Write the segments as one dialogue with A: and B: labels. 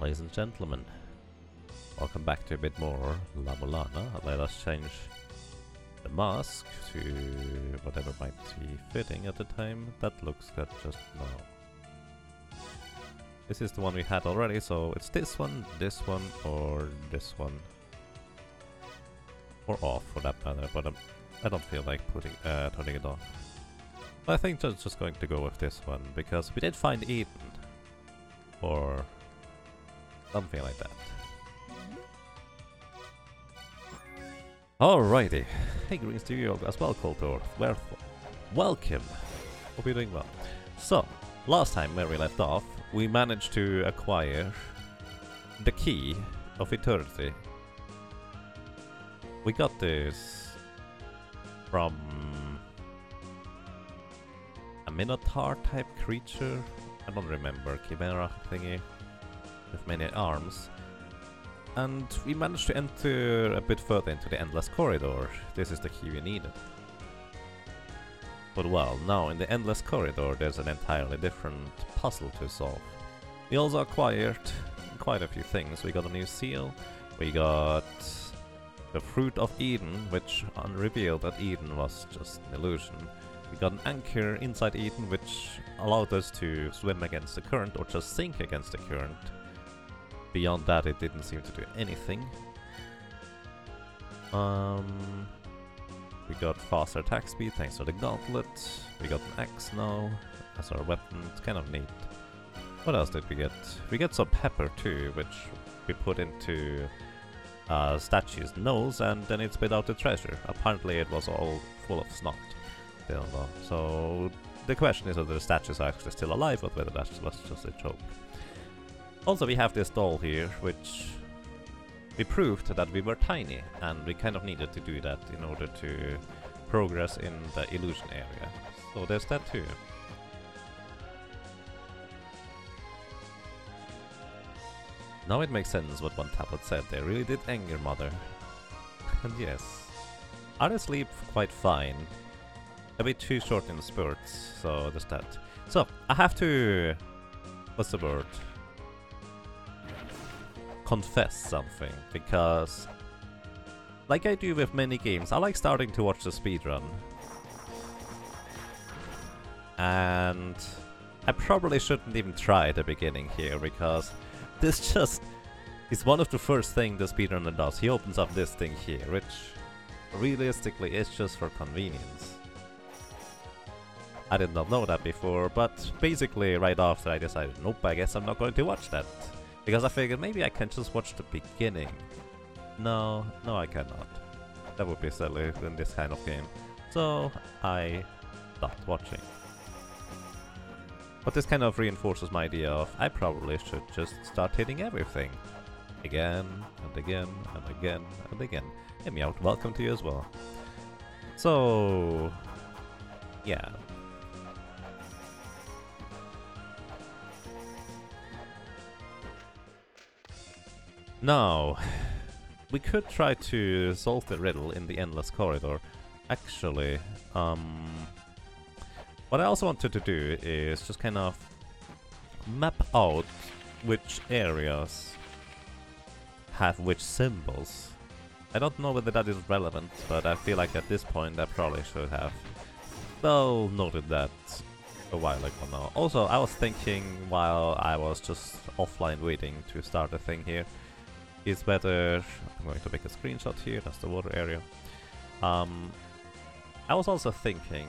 A: Ladies and gentlemen, welcome back to a bit more La-Mulana. Let us change the mask to whatever might be fitting at the time. That looks good just now. This is the one we had already, so it's this one, or this one. Or off for that matter, but I don't feel like turning it off. I think just going to go with this one, because we did find Eden. Or something like that. Alrighty. Hey Green Studio as well, Coltor. Welcome. Hope you're doing well. So, last time where we left off, we managed to acquire the key of eternity. We got this from a Minotaur type creature. I don't remember, Chimera thingy with many arms. And we managed to enter a bit further into the Endless Corridor. This is the key we needed. But well, now in the Endless Corridor there's an entirely different puzzle to solve. We also acquired quite a few things. We got a new seal, we got the Fruit of Eden, which unrevealed that Eden was just an illusion. We got an anchor inside Eden, which allowed us to swim against the current or just sink against the current. Beyond that, it didn't seem to do anything. We got faster attack speed thanks to the gauntlet. We got an axe now as our weapon. It's kind of neat. What else did we get? We get some pepper too, which we put into a statue's nose, and then it spit out the treasure. Apparently it was all full of snot. So the question is whether the statues are actually still alive or whether that was just a joke. Also, we have this doll here, which we proved that we were tiny, and we kind of needed to do that in order to progress in the illusion area. So there's that too. Now it makes sense what one tablet said. They really did anger Mother. And yes, others sleep quite fine. A bit too short in the spurts, so there's that. So, I have to... what's the word? Confess something, because... like I do with many games, I like starting to watch the speedrun. And... I probably shouldn't even try at the beginning here, because... this just... is one of the first things the speedrunner does. He opens up this thing here, which... realistically is just for convenience. I did not know that before, but basically right after I decided, nope, I guess I'm not going to watch that. Because I figured maybe I can just watch the beginning. No, I cannot. That would be silly in this kind of game. So I stopped watching. But this kind of reinforces my idea of I probably should just start hitting everything. Again, and again, and again, and again. Hey Meowth, welcome to you as well. So... yeah. Now, we could try to solve the riddle in the Endless Corridor. Actually, what I also wanted to do is just kind of map out which areas have which symbols. I don't know whether that is relevant, but I feel like at this point I probably should have well noted that a while ago now. Also, I was thinking while I was just offline waiting to start a thing here, is better... I'm going to make a screenshot here, that's the water area. I was also thinking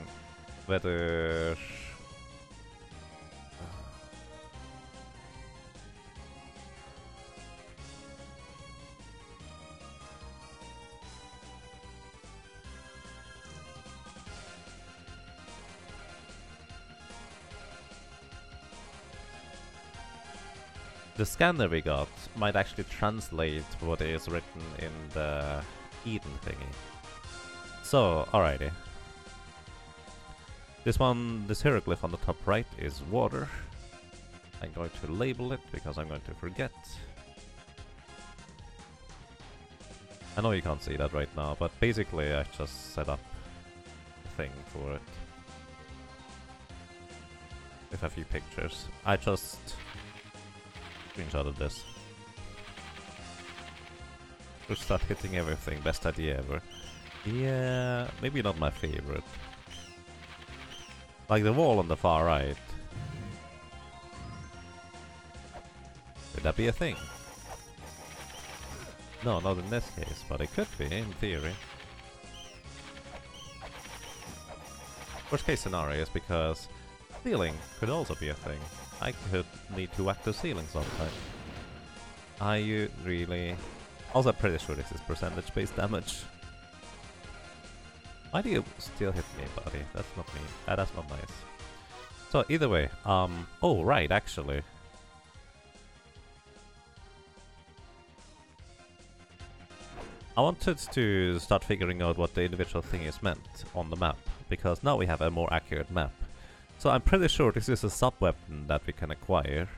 A: whether... the scanner we got might actually translate what is written in the Eden thingy. So, alrighty. This one, this hieroglyph on the top right is water. I'm going to label it because I'm going to forget. I know you can't see that right now, but basically I just set up a thing for it. With a few pictures. I just screenshotted this. to start hitting everything. Best idea ever. Yeah, maybe not my favorite. Like the wall on the far right. Could that be a thing? No, not in this case, but it could be, in theory. Worst case scenario is because ceiling could also be a thing. I could need to whack the ceiling sometime. Are you really... Also, I'm pretty sure this is percentage-based damage. Why do you still hit me, buddy? That's not me. That's not nice. So, either way, oh, right, actually. I wanted to start figuring out what the individual thing is meant on the map, because now we have a more accurate map. So I'm pretty sure this is a sub-weapon that we can acquire.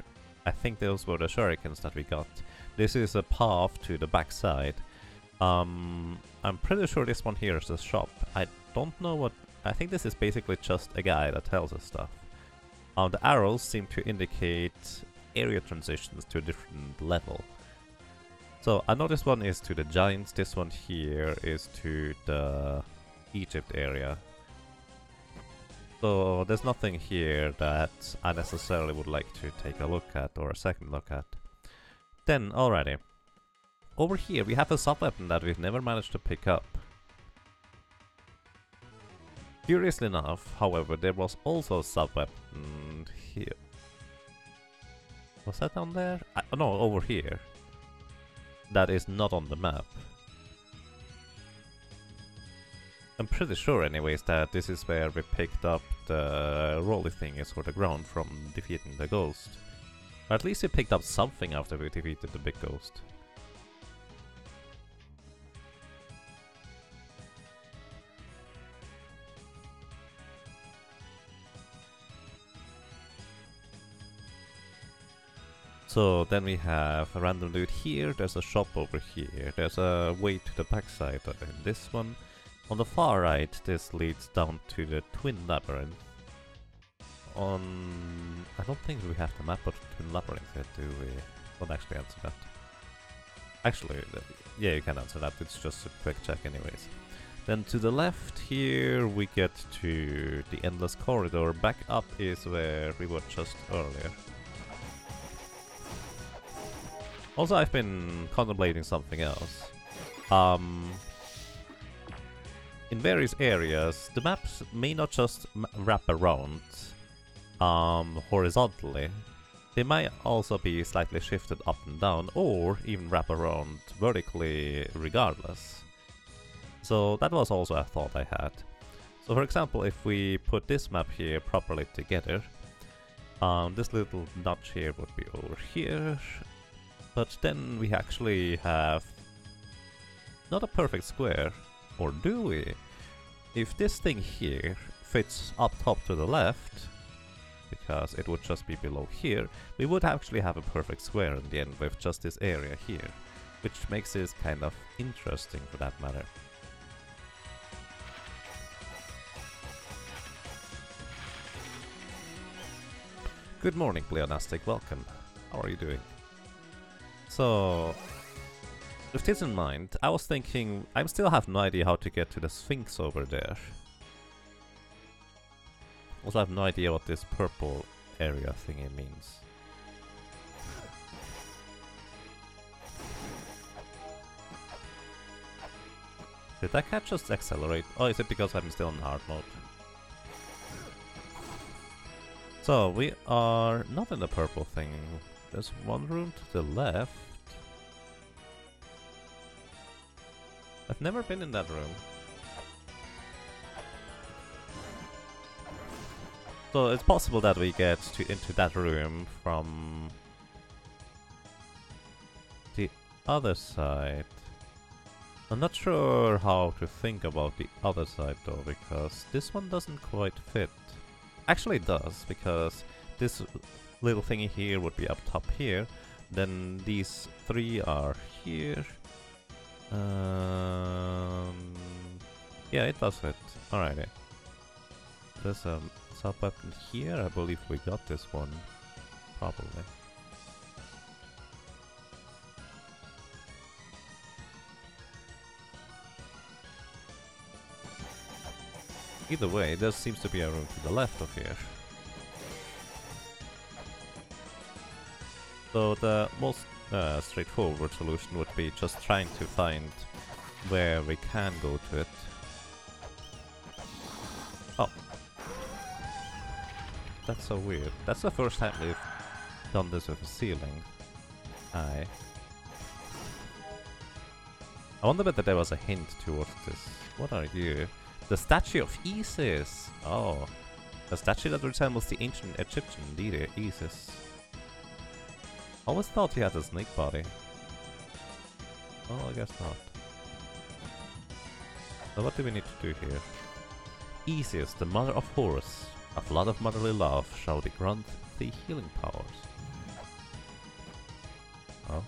A: I think those were the shurikens that we got. This is a path to the backside. I'm pretty sure this one here is a shop. I don't know what... I think this is basically just a guy that tells us stuff. The arrows seem to indicate area transitions to a different level. So I know this one is to the giants, this one here is to the Egypt area. So there's nothing here that I necessarily would like to take a look at or a second look at. Then, alrighty. Over here we have a sub-weapon that we've never managed to pick up. Curiously enough, however, there was also a sub-weapon here. Was that down there? No, over here. That is not on the map. I'm pretty sure anyways that this is where we picked up the rolly thingies for the ground from defeating the ghost. Or at least we picked up something after we defeated the big ghost. So then we have a random loot here, there's a shop over here, there's a way to the backside in this one. On the far right, this leads down to the Twin Labyrinth. I don't think we have the map of the Twin Labyrinth yet, do we? Don't actually answer that. Actually, yeah, you can answer that, it's just a quick check anyways. Then to the left here we get to the Endless Corridor. Back up is where we were just earlier. Also, I've been contemplating something else. In various areas, the maps may not just wrap around horizontally. They might also be slightly shifted up and down, or even wrap around vertically regardless. So that was also a thought I had. So for example, if we put this map here properly together, this little notch here would be over here. But then we actually have not a perfect square, or do we? If this thing here fits up top to the left, because it would just be below here, we would actually have a perfect square in the end with just this area here, which makes this kind of interesting for that matter. Good morning, Pleonastic, welcome. How are you doing? So, with this in mind, I was thinking, I still have no idea how to get to the Sphinx over there. Also, I have no idea what this purple area thingy means. Did that cat just accelerate? Oh, is it because I'm still in hard mode? So, we are not in the purple thing. There's one room to the left. I've never been in that room. So it's possible that we get into that room from the other side. I'm not sure how to think about the other side though, because this one doesn't quite fit. Actually it does, because this little thingy here would be up top here, then these three are here. Yeah, it does fit. Alrighty. There's a sub-weapon here, I believe we got this one. Probably. Either way, there seems to be a room to the left of here. So the most straightforward solution would be just trying to find where we can go to it. Oh. That's so weird. That's the first time we've done this with a ceiling. I wonder whether there was a hint towards this. What are you? The statue of Isis! Oh. A statue that resembles the ancient Egyptian deity Isis. Always thought he had a snake body. Oh, I guess not. So what do we need to do here? Isis, the mother of Horus, a flood of motherly love, shall grant thee healing powers. Oh.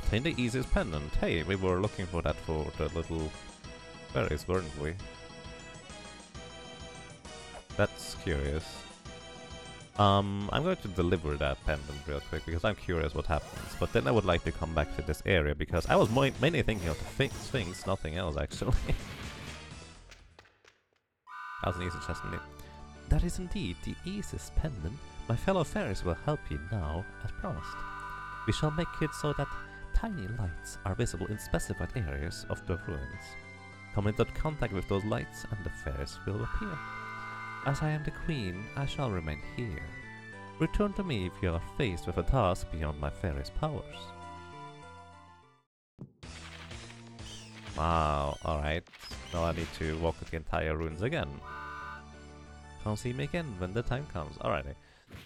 A: Obtain the Isis pendant. Hey, we were looking for that for the little fairies, weren't we? That's curious. I'm going to deliver that pendant real quick because I'm curious what happens. But then I would like to come back to this area because I was mainly thinking of the Sphinx, nothing else actually. As an easy chest indeed. That is indeed the Isis pendant. My fellow fairies will help you now, as promised. We shall make it so that tiny lights are visible in specified areas of the ruins. Come into contact with those lights and the fairies will appear. As I am the queen, I shall remain here. Return to me if you are faced with a task beyond my fairy's powers. Wow, alright. Now I need to walk the entire ruins again. Come see me again when the time comes. Alrighty.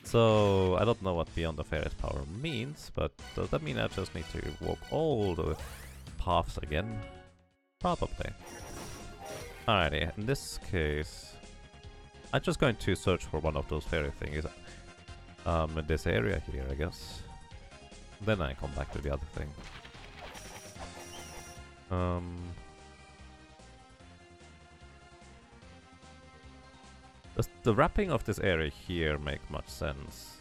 A: So, I don't know what beyond the fairy's power means, but does that mean I just need to walk all the paths again? Probably. Alrighty, in this case... I'm just going to search for one of those fairy things in this area here, I guess. Then I come back to the other thing. Does the wrapping of this area here make much sense?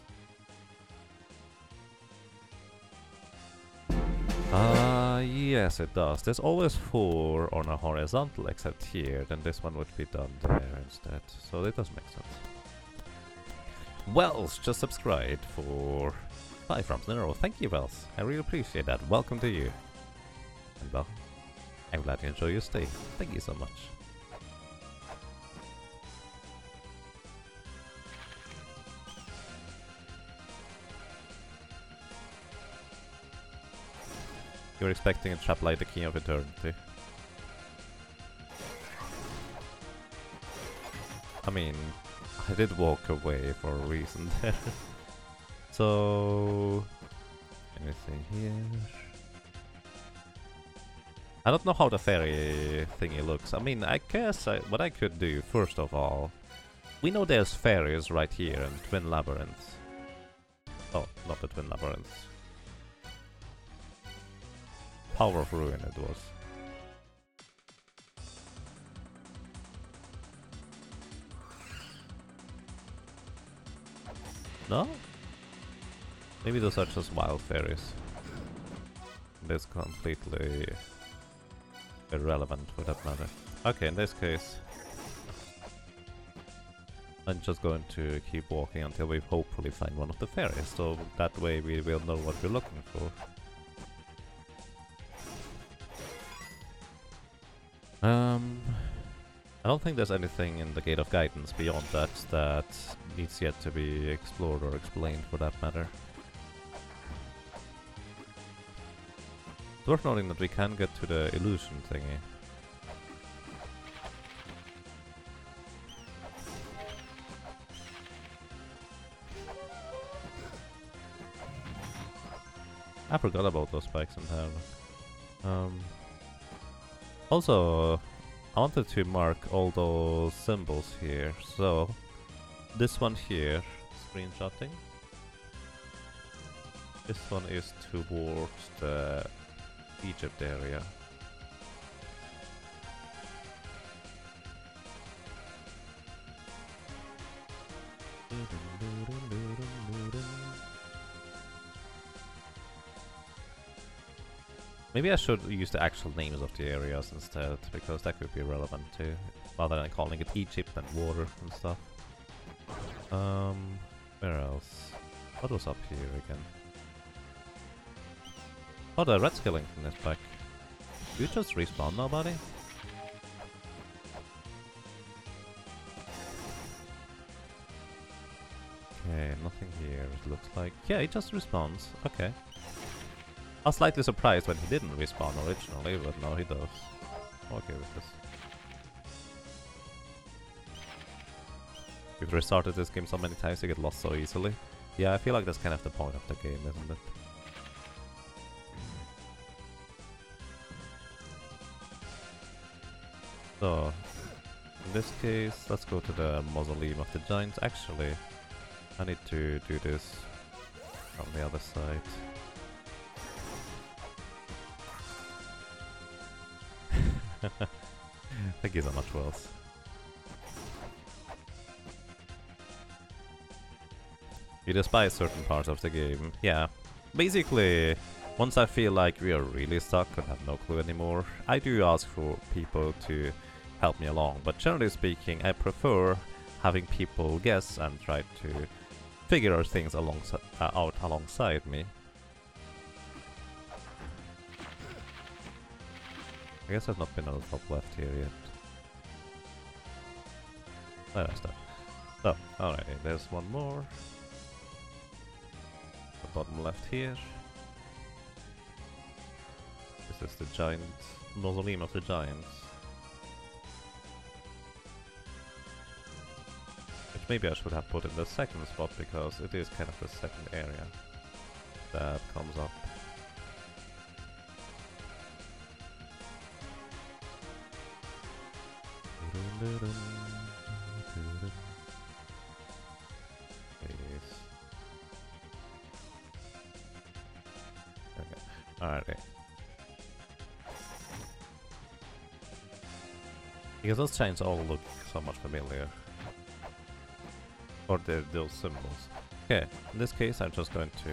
A: Yes it does. There's always 4 on a horizontal except here, then this one would be done there instead. So it does make sense. Wells just subscribed for 5 rounds in a row. Thank you, Wells. I really appreciate that. Welcome to you. And well, I'm glad you enjoy your stay. Thank you so much. You're expecting a trap like the Key of Eternity. I mean, I did walk away for a reason there. So... anything here? I don't know how the fairy thingy looks. I mean, I guess what I could do, first of all... We know there's fairies right here in Twin Labyrinths. Oh, not the Twin Labyrinths. Power of Ruin it was. No? Maybe those are just wild fairies. That's completely irrelevant for that matter. Okay, in this case, I'm just going to keep walking until we hopefully find one of the fairies, so that way we will know what we're looking for. I don't think there's anything in the Gate of Guidance beyond that that needs yet to be explored or explained for that matter. It's worth noting that we can get to the illusion thingy. I forgot about those spikes entirely. Also, I wanted to mark all those symbols here. So, this one here, screenshotting. This one is towards the Egypt area. Maybe I should use the actual names of the areas instead, because that could be relevant too, rather than calling it Egypt and water and stuff. Where else? What was up here again? Oh, the red skeleton is back. You just respawn now, buddy? Okay, nothing here, it looks like. Yeah, he just respawns. Okay. I was slightly surprised when he didn't respawn originally, but now he does. Okay with this. We've restarted this game so many times to get lost so easily. Yeah, I feel like that's kind of the point of the game, isn't it? So, in this case, let's go to the Mausoleum of the Giants. Actually, I need to do this on the other side. Thank you so much, Wells. You despise certain parts of the game. Yeah. Basically, once I feel like we are really stuck and have no clue anymore, I do ask for people to help me along. But generally speaking, I prefer having people guess and try to figure things out alongside me. I guess I've not been on the top left here yet. There's that. So, alright, there's one more. The bottom left here. This is the giant Mausoleum of the Giants. Which maybe I should have put in the second spot, because it is kind of the second area that comes up. Okay. Alright. Because those chains all look so much familiar. Or those symbols. Okay, in this case I'm just going to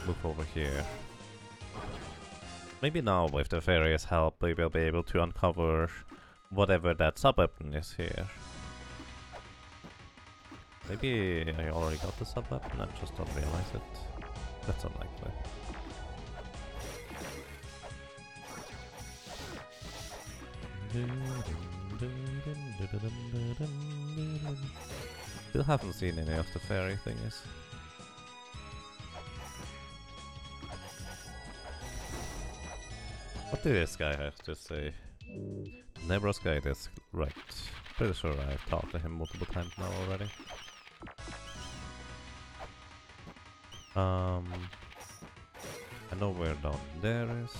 A: look over here. Maybe now with the fairy's help we will be able to uncover whatever that sub-weapon is here. Maybe I already got the sub-weapon and just don't realize it. That's unlikely. Still haven't seen any of the fairy thingies. What did this guy have to say? Nebraska is right. Pretty sure I've talked to him multiple times now already. I know where down there is.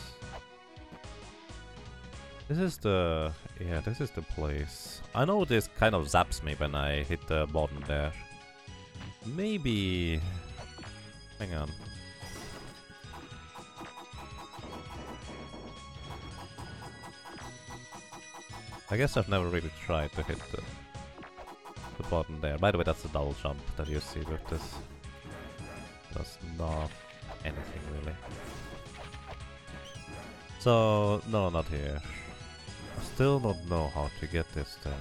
A: This is the... yeah, this is the place. I know this kind of zaps me when I hit the bottom there. Maybe... hang on. I guess I've never really tried to hit the button there. By the way, that's the double jump that you see with this. That's not anything really. So, no, not here. I still don't know how to get this thing.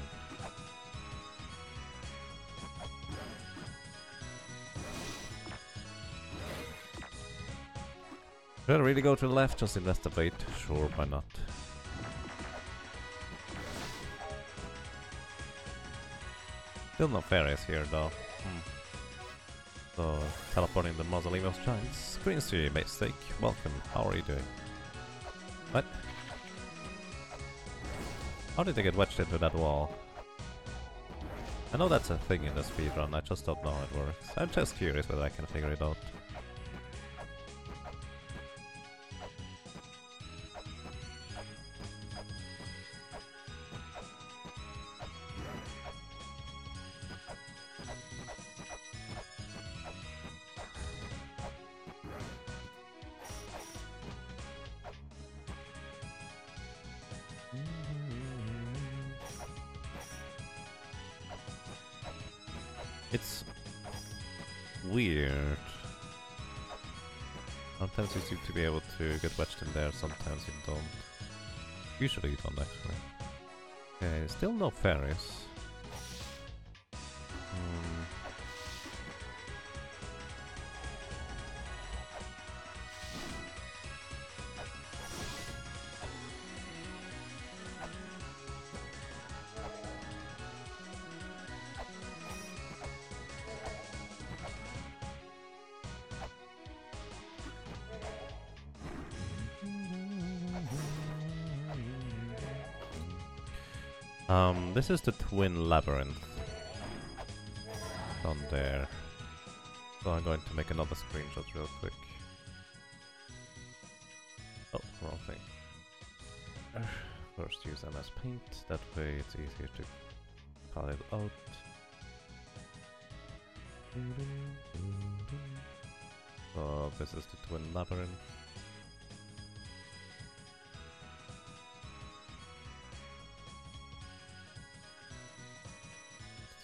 A: Should I really go to the left? Just investigate? Sure, why not? Still no fairies here though. So, teleporting the Mausoleum of Giants. Greens to you, mistake. Welcome, how are you doing? What? How did they get wedged into that wall? I know that's a thing in the speedrun, I just don't know how it works. I'm just curious whether I can figure it out. It's weird. Sometimes you seem to be able to get wedged in there, sometimes you don't. Usually you don't actually. Okay, still no fairies. This is the Twin Labyrinth. Down there. So I'm going to make another screenshot real quick. Oh, wrong thing. First use MS Paint, that way it's easier to cut it out. So this is the Twin Labyrinth.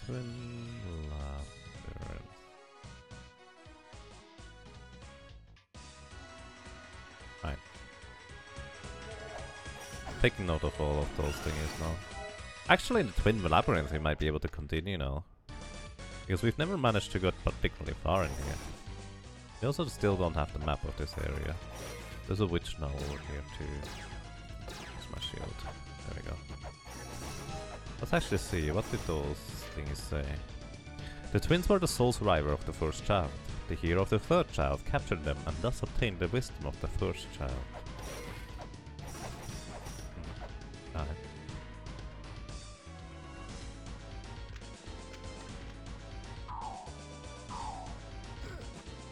A: Twin Labyrinth. Right. Taking note of all of those things now. Actually, in the Twin Labyrinth we might be able to continue now. Because we've never managed to get particularly far in here. We also still don't have the map of this area. There's a witch now over here too. It's my shield. There we go. Let's actually see, what did those things say? The twins were the sole survivor of the first child. The hero of the third child captured them and thus obtained the wisdom of the first child.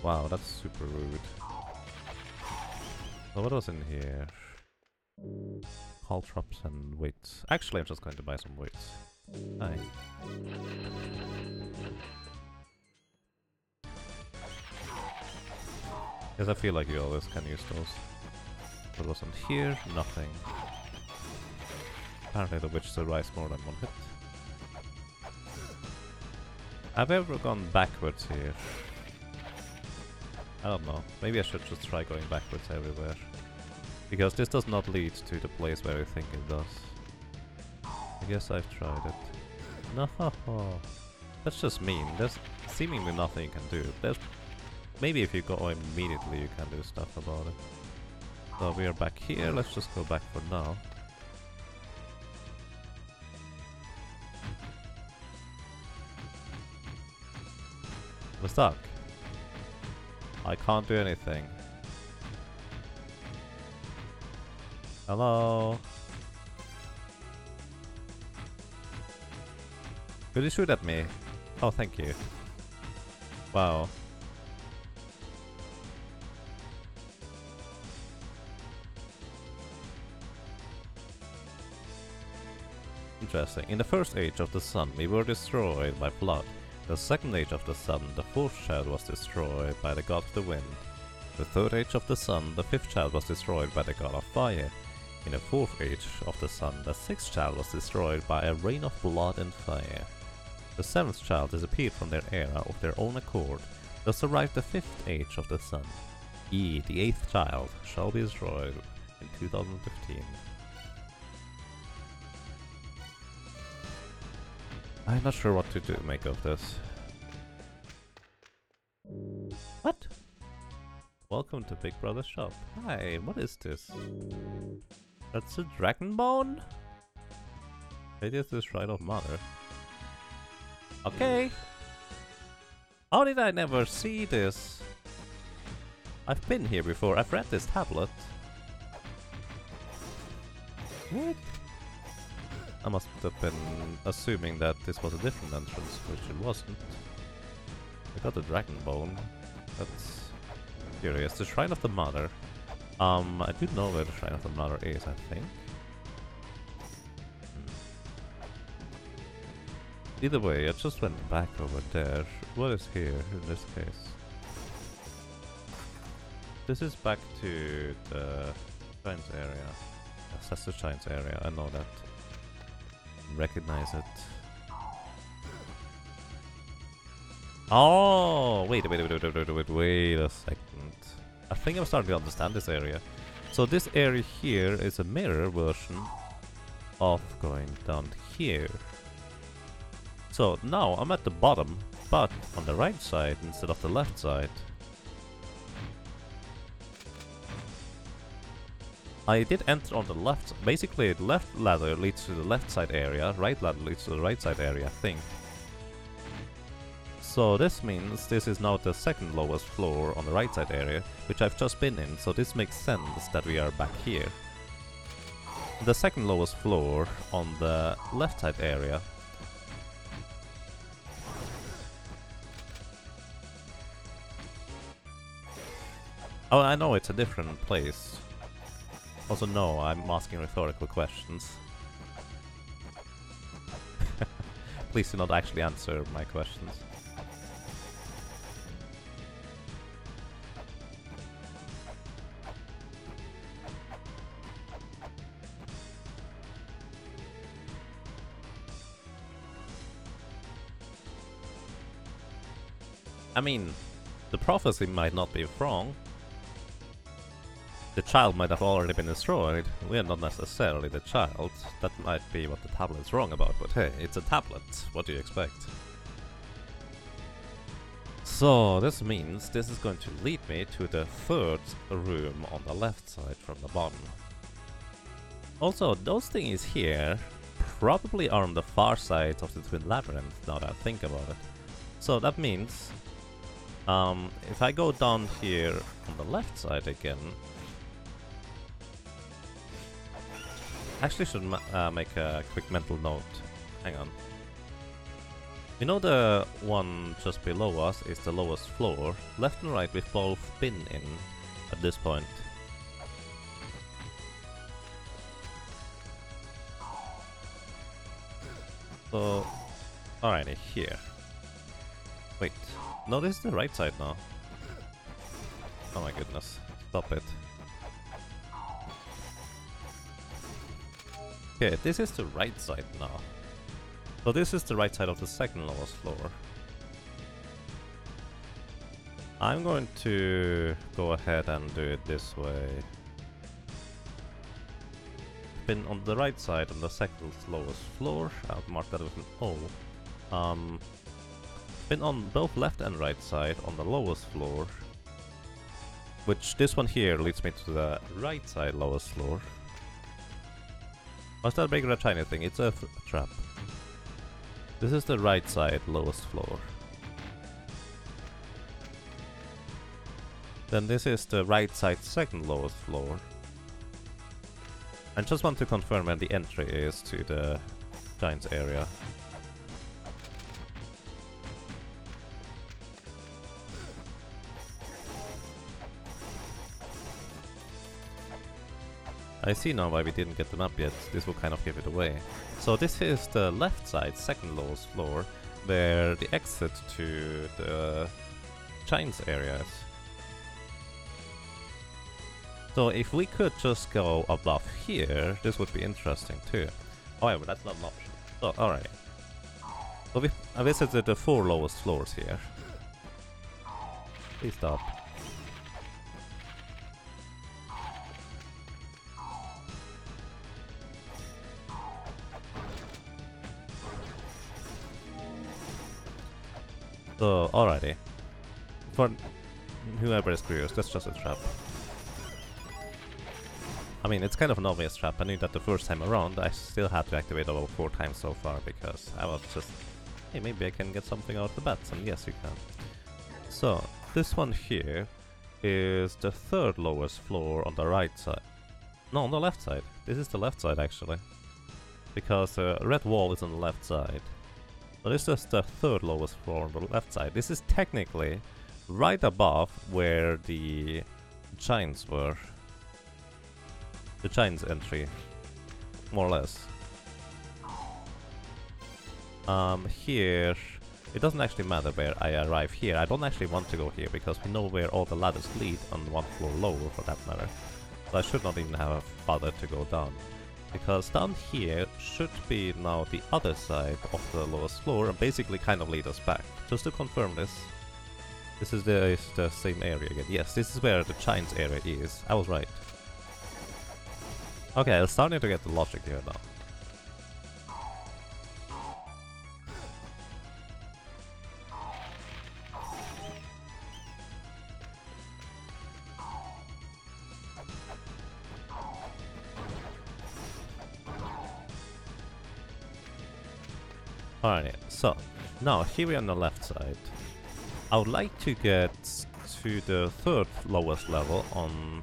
A: Wow, that's super rude. So what was in here? Call traps and weights. Actually, I'm just going to buy some weights. Hi. Because I feel like you always can use those. What was in here? Nothing. Apparently the witch survives more than one hit. Have I ever gone backwards here? I don't know. Maybe I should just try going backwards everywhere. Because this does not lead to the place where I think it does. I guess I've tried it. No, that's just mean. There's seemingly nothing you can do. There's maybe if you go immediately you can do stuff about it. So we are back here. Let's just go back for now. We're stuck. I can't do anything. Hello? Could you shoot at me? Oh, thank you. Wow. Interesting. In the first age of the sun, we were destroyed by flood. The second age of the sun, the fourth child was destroyed by the god of the wind. The third age of the sun, the fifth child was destroyed by the god of fire. In the fourth age of the sun, the sixth child was destroyed by a rain of blood and fire. The seventh child disappeared from their era of their own accord. Thus arrived the fifth age of the sun. Ye, the eighth child, shall be destroyed in 2015. I'm not sure what to do make of this. What? Welcome to Big Brother's shop. Hi, what is this? That's a dragon bone? It is the Shrine of Mother. Okay. How did I never see this? I've been here before. I've read this tablet. What? I must have been assuming that this was a different entrance, which it wasn't. I got the dragon bone. That's curious. The Shrine of the Mother. I do know where the Shrine of the Mother is, I think. Either way, I just went back over there. What is here in this case? This is back to the Giants area. Yes, that's the Giants area, I know that. Recognize it. Oh, wait a second. I think I'm starting to understand this area. So this area here is a mirror version of going down here. So now I'm at the bottom, but on the right side instead of the left side. I did enter on the left. Basically, the left ladder leads to the left side area, right ladder leads to the right side area, I think. So this means this is now the second lowest floor on the right side area, which I've just been in, so this makes sense that we are back here. The second lowest floor on the left side area. Oh, I know it's a different place. Also, no, I'm asking rhetorical questions. Please do not actually answer my questions. I mean, the prophecy might not be wrong. The child might have already been destroyed. We are not necessarily the child. That might be what the tablet's wrong about, but hey, it's a tablet. What do you expect? So, this means this is going to lead me to the third room on the left side from the bottom. Also, those things here probably are on the far side of the Twin Labyrinth, now that I think about it. So that means, if I go down here on the left side again, actually should make a quick mental note. Hang on. You know the one just below us is the lowest floor. Left and right we've both been in at this point. So, alrighty, here. Wait, no, this is the right side now. Oh my goodness, stop it. Okay, this is the right side now. So this is the right side of the second lowest floor. I'm going to go ahead and do it this way. Been on the right side on the second lowest floor. I'll mark that with an O. Been on both left and right side on the lowest floor. Which this one here leads me to the right side lowest floor. Was that a big red shiny thing? It's a trap. This is the right side lowest floor. Then this is the right side second lowest floor. I just want to confirm where the entry is to the Giants area. I see now why we didn't get the map yet. This will kind of give it away. So this is the left side, second lowest floor, where the exit to the Giants area is. So if we could just go above here, this would be interesting too. However, that's not an option. So, alright. So I visited the 4 lowest floors here. Please stop. So, alrighty. For whoever is curious, that's just a trap. I mean, it's kind of an obvious trap. I knew that the first time around. I still had to activate about 4 times so far because I was just, hey, maybe I can get something out of the bats, and yes, you can. So, this one here is the 3rd lowest floor on the right side. No, on the left side. This is the left side, actually. Because the red wall is on the left side. So this is the 3rd lowest floor on the left side. This is technically right above where the Giants were. The Giants entry, more or less. Here, it doesn't actually matter where I arrive here. I don't actually want to go here because we know where all the ladders lead on 1 floor lower, for that matter. So I should not even have bothered to go down. Because down here should be now the other side of the lowest floor and basically kind of lead us back. Just to confirm this This is the same area again. Yes, this is where the Giants area is. I was right. Okay, I'm starting to get the logic here now. Alright, so now here we are on the left side. I would like to get to the third lowest level on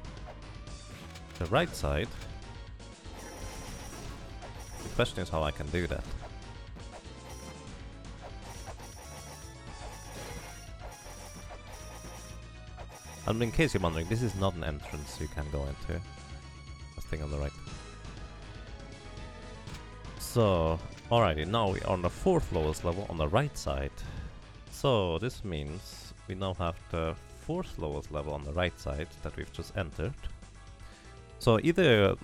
A: the right side. The question is how I can do that. And in case you're wondering, this is not an entrance you can go into. This thing on the right. So, alrighty, now we are on the fourth lowest level on the right side. So this means we now have the fourth lowest level on the right side that we've just entered. So either...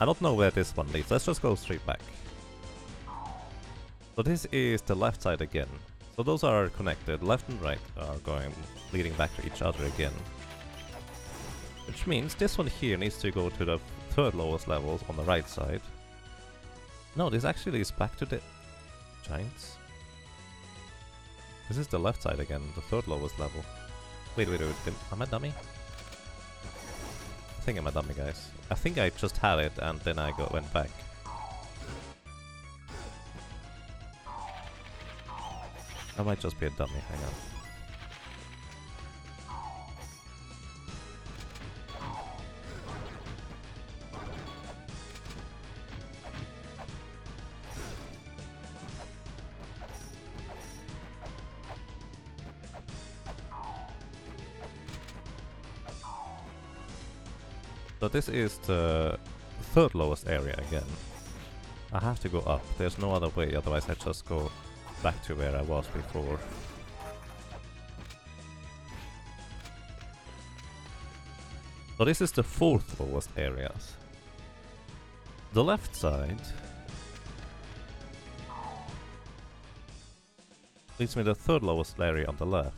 A: I don't know where this one leads, let's just go straight back. So this is the left side again. So those are connected, left and right are leading back to each other again. Which means this one here needs to go to the third lowest levels on the right side. No, this actually is back to the Giants. This is the left side again, the third lowest level. Wait, am I dummy? I think I'm a dummy, guys. I think I just had it and then I went back. I might just be a dummy, hang on. So this is the third lowest area again. I have to go up, there's no other way, otherwise I just go back to where I was before. So this is the fourth lowest areas. The left side leads me to the third lowest area on the left.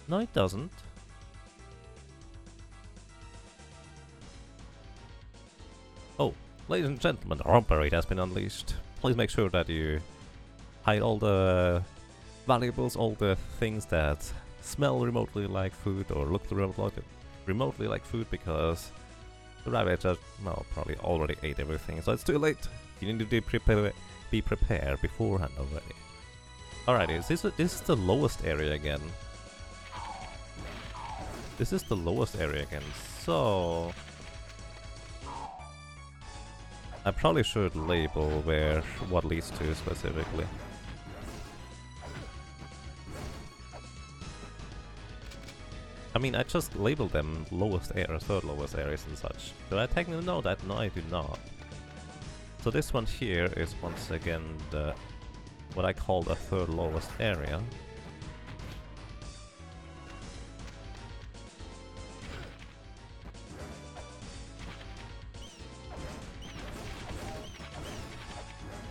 A: No, it doesn't. Oh, ladies and gentlemen, the romper rate has been unleashed. Please make sure that you hide all the valuables, all the things that smell remotely like food or look remotely like food, because the rabbit just, well, probably already ate everything, so it's too late. You need to be prepared beforehand already. Alrighty, this is the lowest area again. This is the lowest area again, so... I probably should label what leads to specifically. I mean, I just labeled them lowest areas, third lowest areas and such. Do I technically know that? No, I do not. So this one here is once again what I call the third lowest area.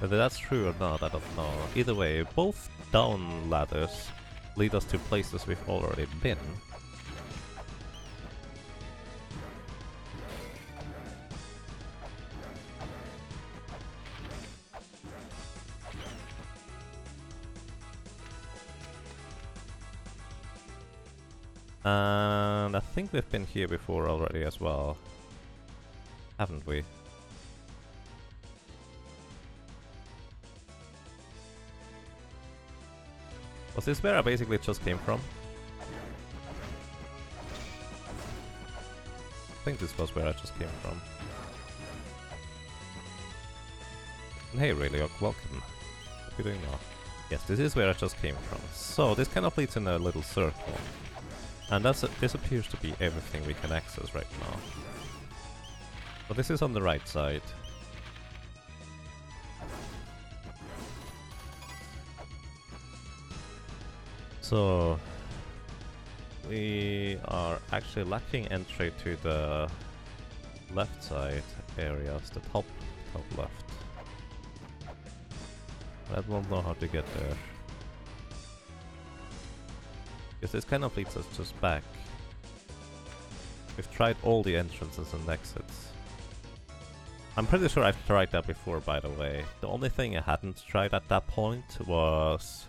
A: Whether that's true or not, I don't know. Either way, both down ladders lead us to places we've already been. And I think we've been here before already as well. Haven't we? Was this where I basically just came from? I think this was where I just came from. And hey Rayleigh, welcome. What are you doing now? Yes, this is where I just came from. So this kind of leads in a little circle. And this appears to be everything we can access right now. But this is on the right side. So we are actually lacking entry to the left side areas, the top left. I don't know how to get there. Because this kind of leads us just back. We've tried all the entrances and exits. I'm pretty sure I've tried that before, by the way. The only thing I hadn't tried at that point was...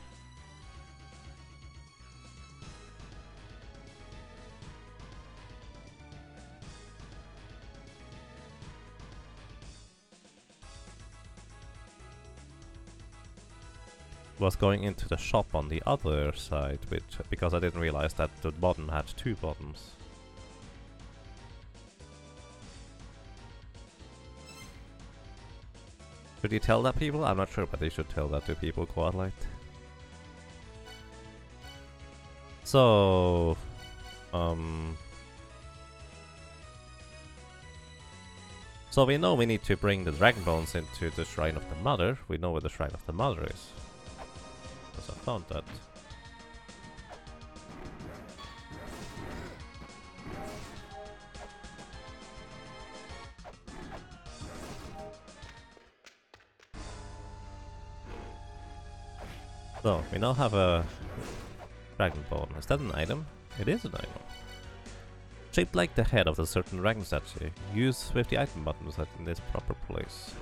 A: was going into the shop on the other side, because I didn't realize that the bottom had two bottoms. Should you tell that people? I'm not sure, but they should tell that to people quite like. So, so we know we need to bring the dragon bones into the Shrine of the Mother. We know where the Shrine of the Mother is. Because I found that. So, we now have a dragon bone. Is that an item? It is an item. Shaped like the head of a certain dragon statue. Use with the item button set in this proper place.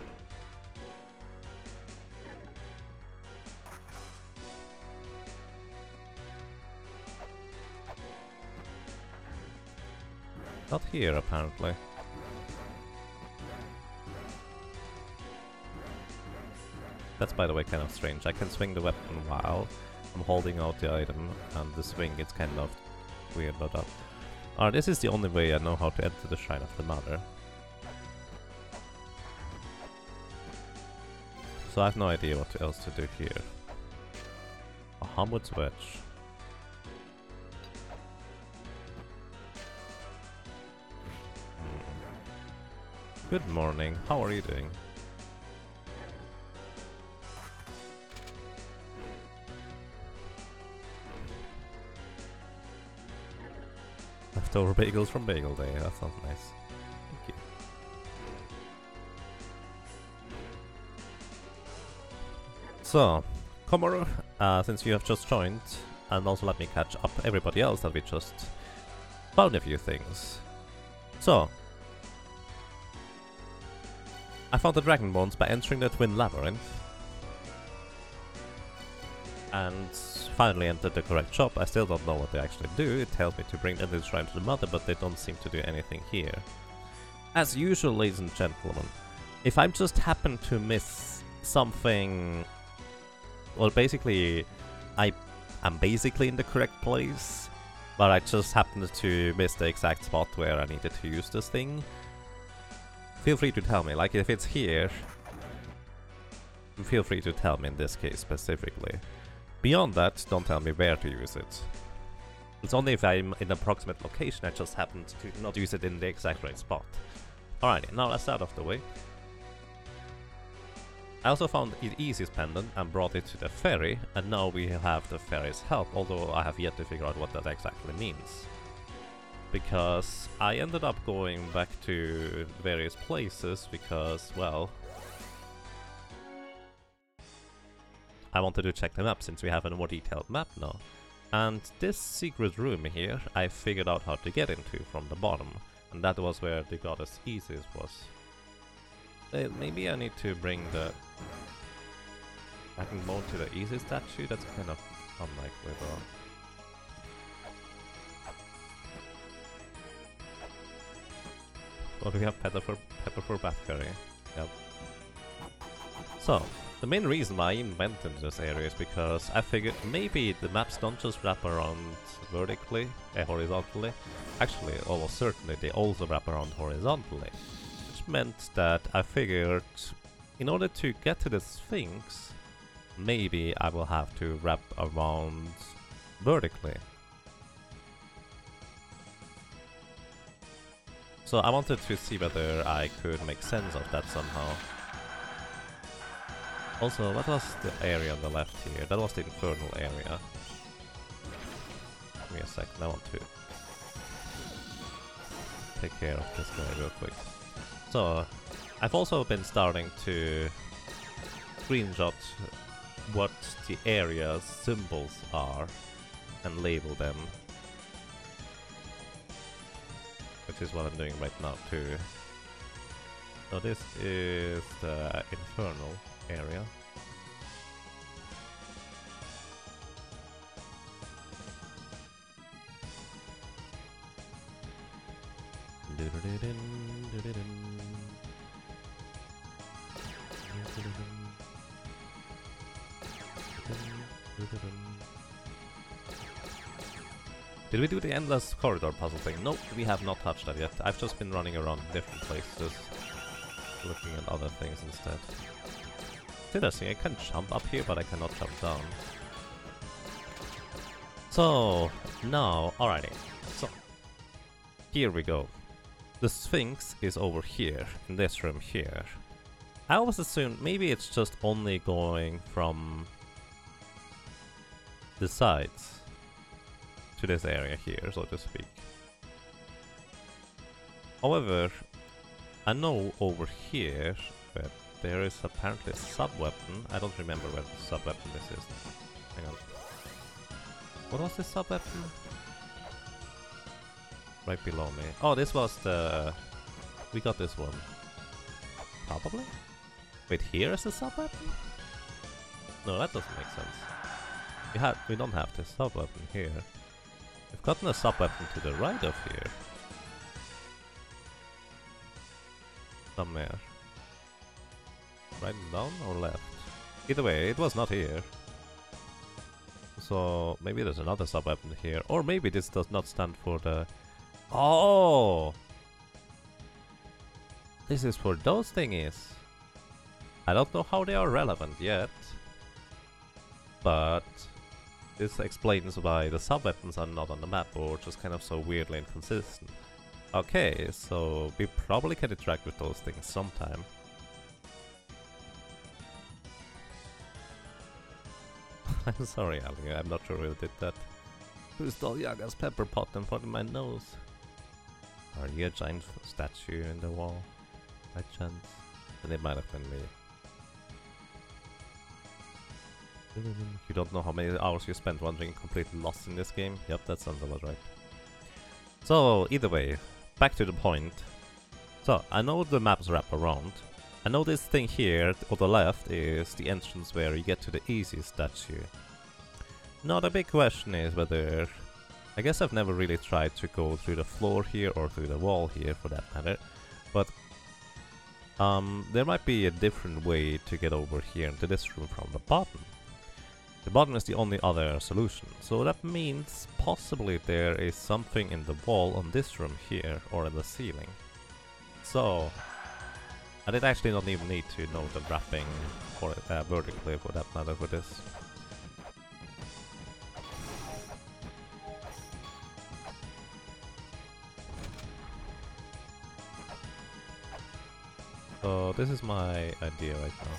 A: Not here, apparently. That's, by the way, kind of strange. I can swing the weapon while I'm holding out the item, and the swing is kind of weird about that. Alright, this is the only way I know how to enter the Shrine of the Mother. So I have no idea what else to do here. A Hamud's Wedge. Good morning, how are you doing? Leftover bagels from Bagel Day, that sounds nice. Thank you. So, Komoru, since you have just joined, and also let me catch up everybody else that we just found a few things. So, I found the dragon bones by entering the Twin Labyrinth. And finally entered the correct shop. I still don't know what they actually do. It tells me to bring them to the Shrine to the Mother, but they don't seem to do anything here. As usual, ladies and gentlemen, if I just happen to miss something... Well, basically, I'm basically in the correct place, but I just happened to miss the exact spot where I needed to use this thing. Feel free to tell me, like if it's here, feel free to tell me in this case specifically. Beyond that, don't tell me where to use it. It's only if I'm in an approximate location I just happen to not use it in the exact right spot. Alrighty, now that's out of the way. I also found the easiest pendant and brought it to the ferry, and now we have the ferry's help, although I have yet to figure out what that exactly means. Because I ended up going back to various places because, well, I wanted to check the map since we have a more detailed map now. And this secret room here, I figured out how to get into from the bottom. And that was where the goddess Isis was. Maybe I need to bring the dragon bone to the Isis statue? That's kind of unlikely though. Well, we have pepper for bat curry. Yep. So, the main reason why I even went into this area is because I figured maybe the maps don't just wrap around vertically, horizontally. Actually, almost certainly they also wrap around horizontally. Which meant that I figured, in order to get to the Sphinx, maybe I will have to wrap around vertically. So I wanted to see whether I could make sense of that somehow. Also, what was the area on the left here? That was the infernal area. Give me a second, I want to take care of this guy real quick. So, I've also been starting to screenshot what the area's symbols are. and label them. Which is what I'm doing right now too. So this is the infernal area. Did we do the endless corridor puzzle thing? Nope, we have not touched that yet. I've just been running around different places, looking at other things instead. It's interesting, I can jump up here, but I cannot jump down. So, now, alrighty. So, here we go. The Sphinx is over here, in this room here. I always assumed maybe it's just only going from the sides to this area here, so to speak. However, I know over here that there is apparently a sub-weapon. I don't remember where the sub-weapon this is. Hang on. What was this sub-weapon? Right below me. Oh, this was the... We got this one. Probably? Wait, here is the sub-weapon? No, that doesn't make sense. We don't have the sub-weapon here. We've gotten a sub-weapon to the right of here. Somewhere. Right down or left? Either way, it was not here. So maybe there's another sub-weapon here. Or maybe this does not stand for the... Oh! This is for those thingies. I don't know how they are relevant yet. But... this explains why the sub-weapons are not on the map, or just kind of so weirdly inconsistent. Okay, so we probably can interact with those things sometime. I'm sorry, Ali, I'm not sure who did that. Who stole Yaga's pepper pot in front of my nose? Are you a giant statue in the wall? By chance? Then it might have been me. You don't know how many hours you spent wandering completely lost in this game? Yep, that sounds about right. So, either way, back to the point. So, I know the maps wrap around. I know this thing here on the left is the entrance where you get to the easy statue. Now the big question is whether... I guess I've never really tried to go through the floor here or through the wall here for that matter. But there might be a different way to get over here into this room from the bottom. The bottom is the only other solution, so that means possibly there is something in the wall on this room here, or in the ceiling. So, I did actually not even need to know the wrapping for vertically for that matter for this. So this is my idea right now.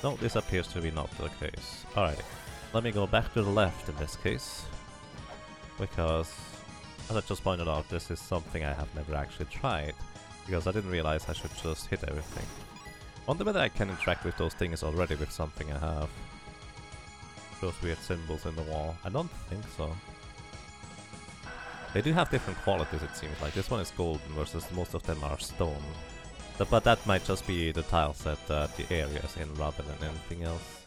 A: No, this appears to be not the case. Alrighty, let me go back to the left in this case. Because, as I just pointed out, this is something I have never actually tried. Because I didn't realize I should just hit everything. Wonder whether I can interact with those things already with something I have. Those weird symbols in the wall. I don't think so. They do have different qualities, it seems like. This one is golden versus most of them are stone. But that might just be the tile set that the area is in rather than anything else.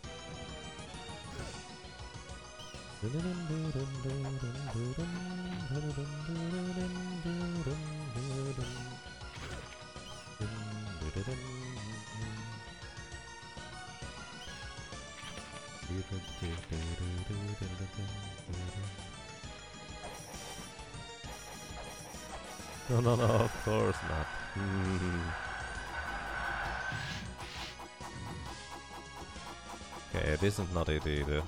A: No, no, no, of course not. Okay, it isn't not it either.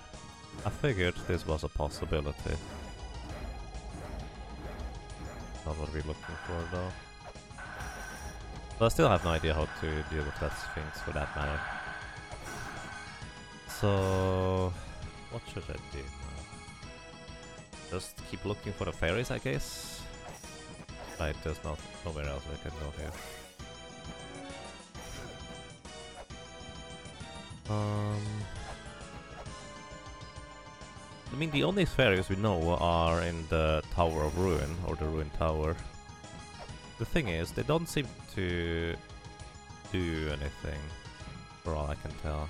A: I figured this was a possibility. Not what we're looking for though. But I still have no idea how to deal with that Sphinx for that matter. So... what should I do now? Just keep looking for the fairies, I guess? Right, there's nowhere else we can go here. I mean, the only fairies we know are in the Tower of Ruin, or the Ruin Tower. The thing is, they don't seem to do anything, for all I can tell.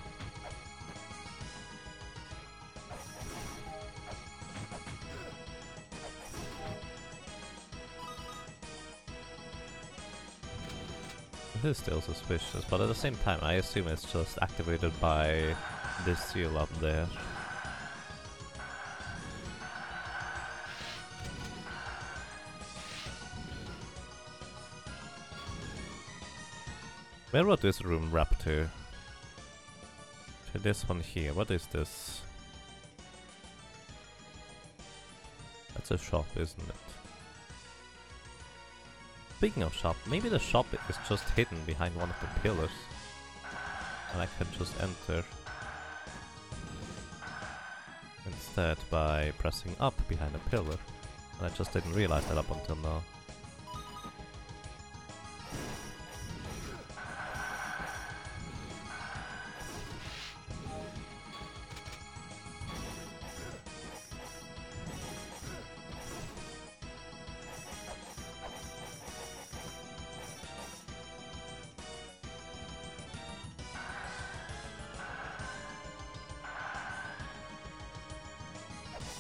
A: This is still suspicious, but at the same time I assume it's just activated by this seal up there. Where would this room wrap to? To this one here. What is this? That's a shop, isn't it? Speaking of shop, maybe the shop is just hidden behind one of the pillars. And I can just enter instead by pressing up behind a pillar. And I just didn't realize that up until now.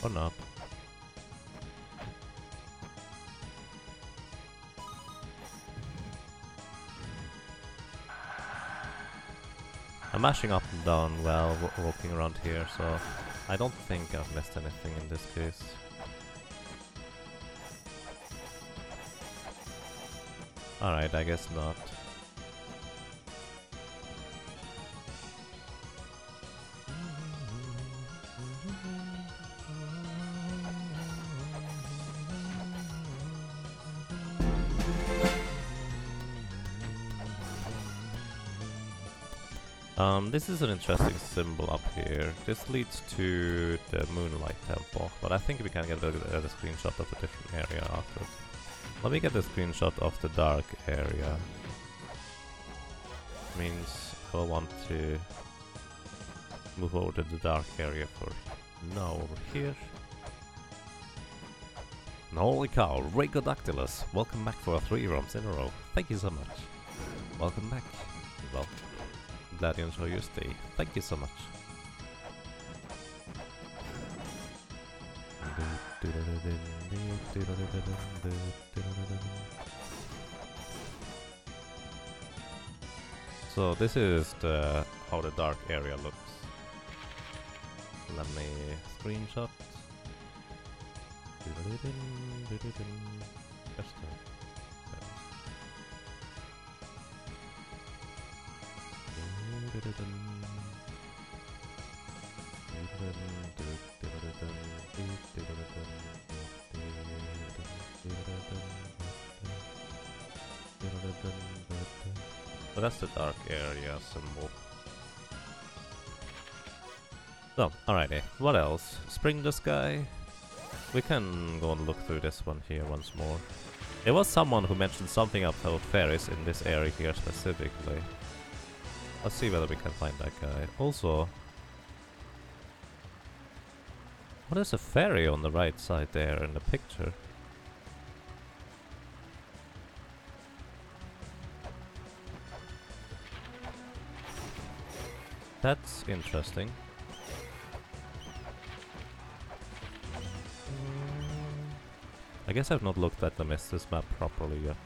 A: Or not. I'm mashing up and down while walking around here, so I don't think I've missed anything in this case. Alright, I guess not. This is an interesting symbol up here. This leads to the Moonlight Temple, but I think we can get a screenshot of a different area after. Let me get a screenshot of the dark area. Means I will want to move over to the dark area for now over here. And holy cow, Rhagodactylus, welcome back for 3 rounds in a row. Thank you so much. Welcome back. Well, glad you enjoy your stay. Thank you so much. So this is how the dark area looks. Let me screenshot. So that's the dark area symbol. So, alrighty, what else? Spring the Sky? We can go and look through this one here once more. There was someone who mentioned something about fairies in this area here specifically. Let's see whether we can find that guy. Also, what is a fairy on the right side there in the picture? That's interesting. I guess I've not looked at the Mistus map properly yet.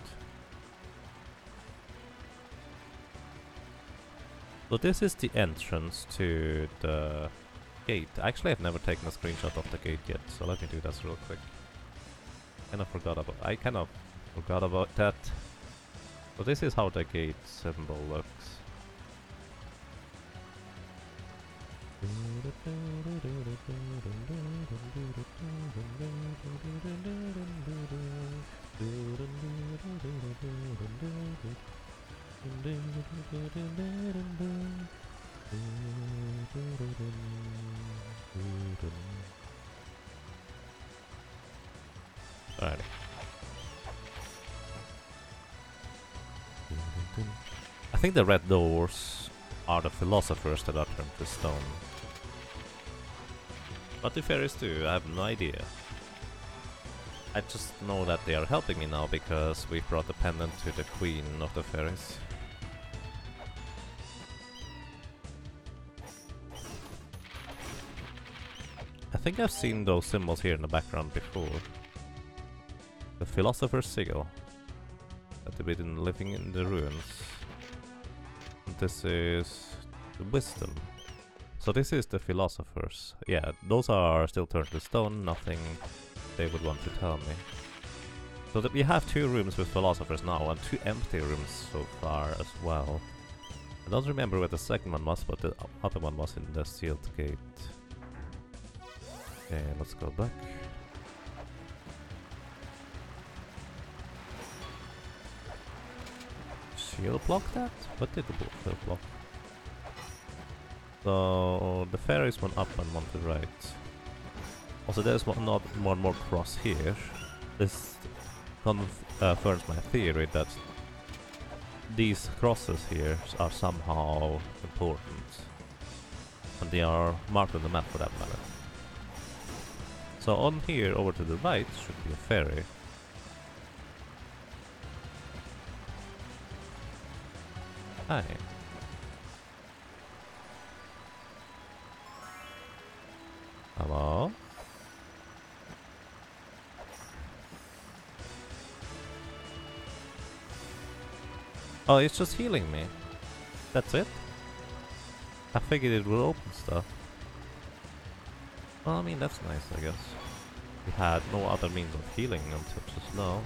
A: So this is the entrance to the gate. Actually, I've never taken a screenshot of the gate yet, so let me do this real quick. I kind of forgot about that. So this is how the gate symbol looks. Alrighty. think the red doors are the philosophers that are turned to stone. What do fairies do? I have no idea. I just know that they are helping me now because we brought the pendant to the queen of the fairies. I think I've seen those symbols here in the background before. The philosopher's sigil. That they've been living in the ruins. This is the wisdom. So this is the philosophers. Yeah, those are still turned to stone, nothing they would want to tell me. So that we have 2 rooms with philosophers now and 2 empty rooms so far as well. I don't remember where the second one was, but the other one was in the sealed gate. Okay, let's go back. Shield block that? What did the shield block? So the fairies went up and one to the right. Also there's one more cross here. This confirms my theory that these crosses here are somehow important. And they are marked on the map for that matter. So on here over to the right should be a fairy. Hi. Hello? Oh, it's just healing me. That's it? I figured it would open stuff. Well, I mean, that's nice, I guess. We had no other means of healing until just now,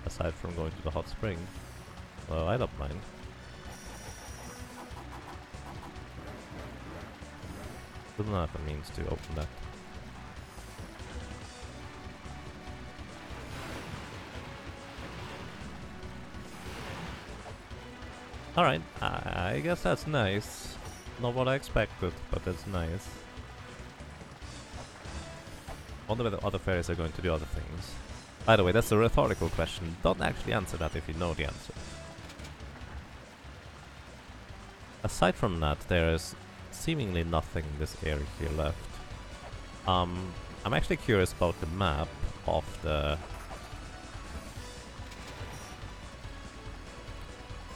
A: aside from going to the hot spring. Well, I don't mind. Doesn't have a means to open that. Alright, I guess that's nice. Not what I expected, but that's nice. Wonder whether other fairies are going to do other things. By the way, that's a rhetorical question. Don't actually answer that if you know the answer. Aside from that, there is seemingly nothing in this area here left. I'm actually curious about the map of the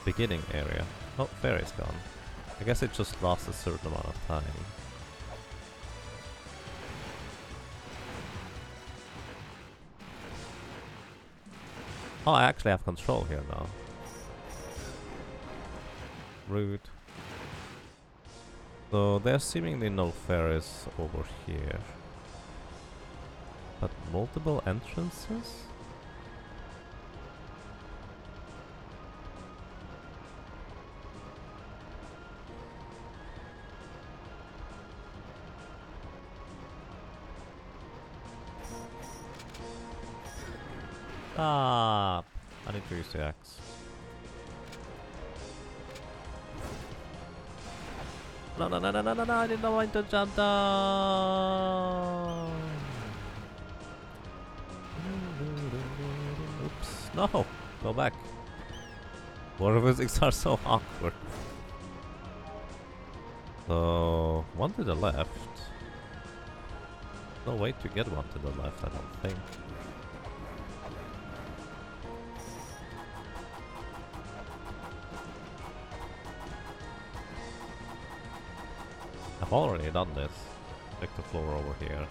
A: beginning area. Oh, fairy's gone. I guess it just lasts a certain amount of time. Oh, I actually have control here now. Rude. So there's seemingly no fairies over here. But multiple entrances? Ah, I need to use the axe. No, no, no, no, no, no, no, I did not want to jump down. Oops, no, go back. Water physics are so awkward. So, one to the left. No way to get one to the left, I don't think. I've already done this. Check the floor over here.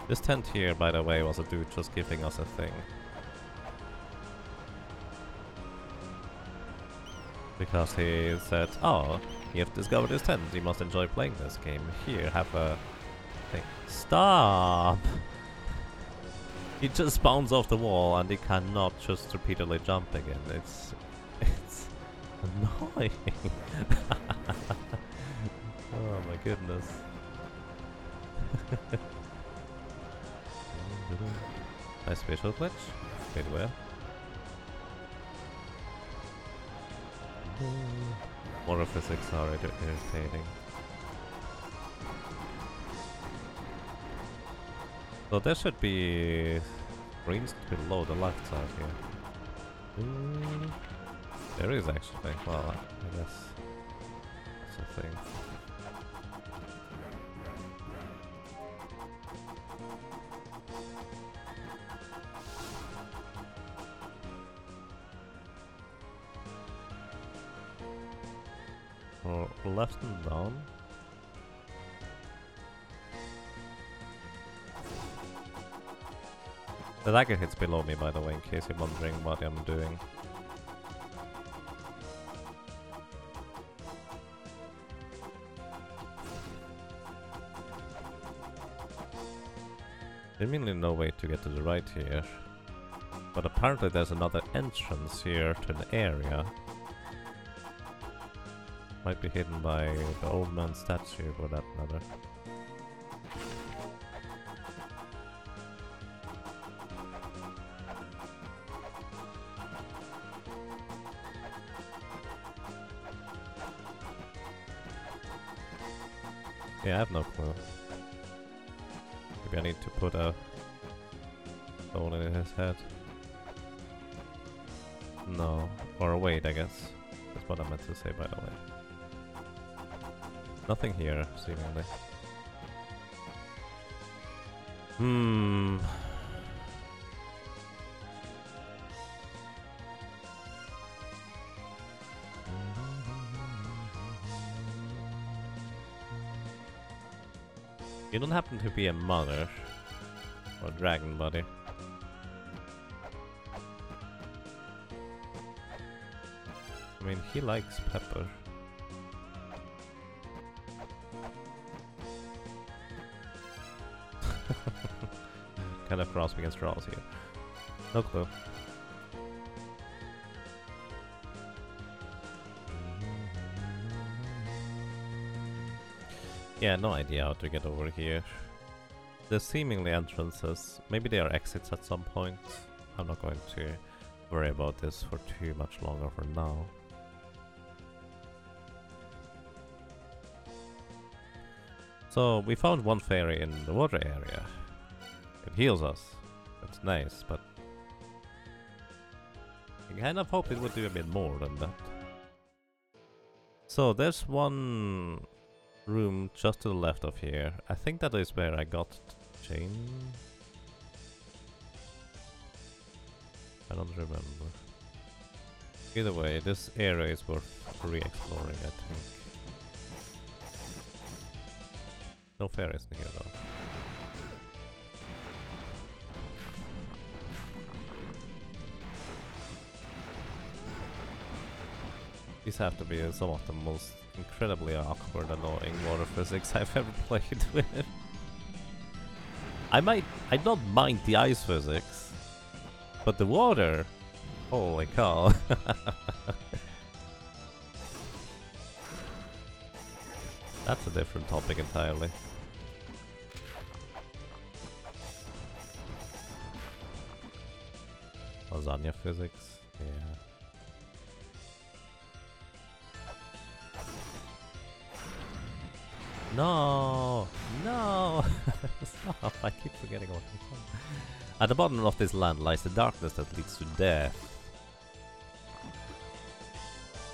A: This tent here, by the way, was a dude just giving us a thing. Because he said, oh, you have discovered this tent, you must enjoy playing this game. Here, have a thing. Stop! He just bounces off the wall and he cannot just repeatedly jump again. It's annoying. Oh my goodness. Nice visual glitch. Did well. Water physics are irritating. So there should be greens below the left side here. There is actually. Well, I guess that's the thing. Or left and down. The dagger hits below me, by the way, in case you're wondering what I'm doing. Seemingly no way to get to the right here. But apparently there's another entrance here to an area. Might be hidden by the old man statue for that matter. Yeah, I have no clue. Maybe I need to put a stone in his head. No. Or wait, I guess. That's what I meant to say, by the way. Nothing here, seemingly. You don't happen to be a mother or dragon buddy. I mean, he likes pepper. Kind of cross against straws here. No clue. Yeah, no idea how to get over here. There's seemingly entrances. Maybe they are exits at some point. I'm not going to worry about this for too much longer for now. So we found one fairy in the water area. It heals us. That's nice, but I kind of hoped it would do a bit more than that. So there's one room just to the left of here. I think that is where I got chain. I don't remember. Either way, this area is worth re-exploring, I think. No fairies in here though. These have to be some of the most incredibly awkward, annoying water physics I've ever played with. I don't mind the ice physics, but the water, holy cow. That's a different topic entirely. Lasagna physics, yeah. No! No! Stop, I keep forgetting what I'm saying. At the bottom of this land lies the darkness that leads to death.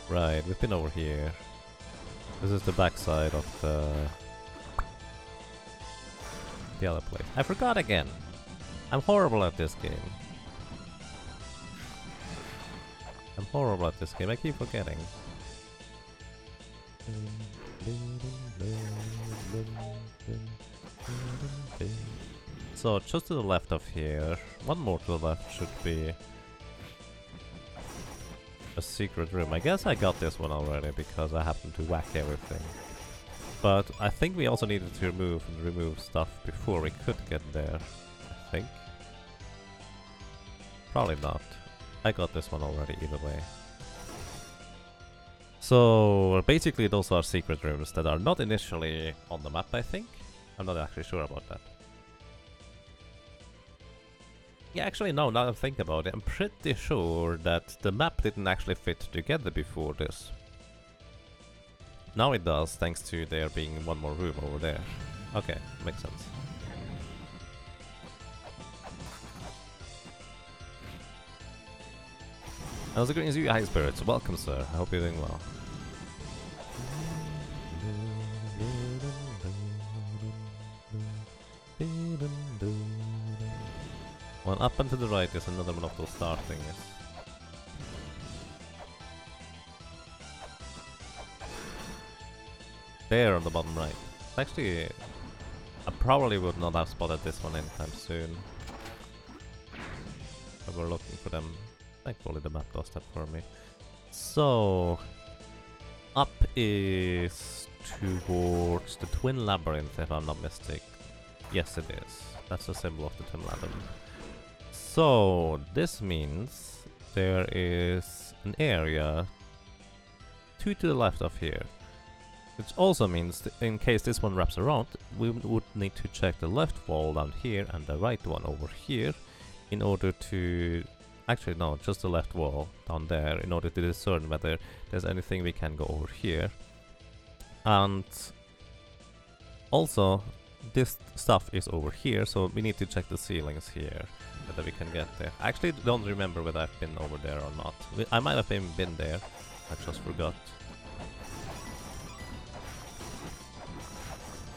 A: Right, we've been over here. This is the backside of the other place. I forgot again! I'm horrible at this game. I'm horrible at this game, I keep forgetting. So just to the left of here, one more to the left should be a secret room. I guess I got this one already because I happened to whack everything. But I think we also needed to remove stuff before we could get there, I think. Probably not. I got this one already either way. So basically those are secret rooms that are not initially on the map, I think. I'm not actually sure about that. Yeah, actually no, now that I think about it, I'm pretty sure that the map didn't actually fit together before this. Now it does, thanks to there being one more room over there. Okay, makes sense. How's it going, you high spirits? Welcome, sir. I hope you're doing well. One up and to the right is another one of those star things. There on the bottom right. Actually, I probably would not have spotted this one anytime soon. But we're looking for them. Thankfully the map does that for me. So, up is towards the Twin Labyrinth, if I'm not mistaken. Yes, it is. That's the symbol of the Twin Labyrinth. So, this means there is an area 2 to the left of here. Which also means, in case this one wraps around, we would need to check the left wall down here and the right one over here in order to... Actually, no, just the left wall down there in order to discern whether there's anything we can go over here. And also, this stuff is over here, so we need to check the ceilings here, whether we can get there. I actually don't remember whether I've been over there or not. I might have been there, I just forgot.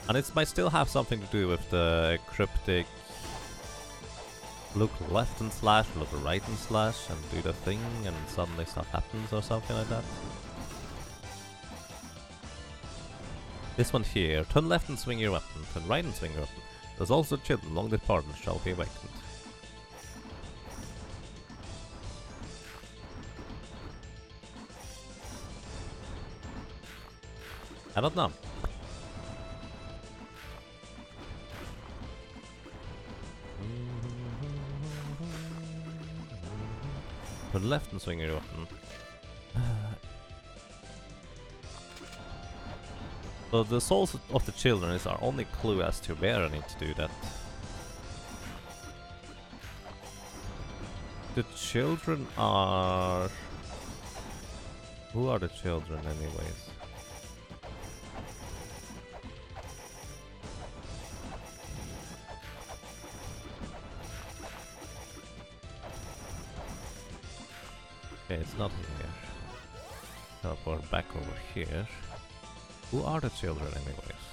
A: And it might still have something to do with the cryptic look left and slash, look right and slash, and do the thing, and suddenly stuff happens or something like that. This one here, turn left and swing your weapon, turn right and swing your weapon. There's also children long departed shall be awakened. I don't know. Turn left and swing your weapon. So the souls of the children is our only clue as to where I need to do that. The children are... Who are the children anyways? Okay, it's not here. Teleport back over here. Who are the children anyways?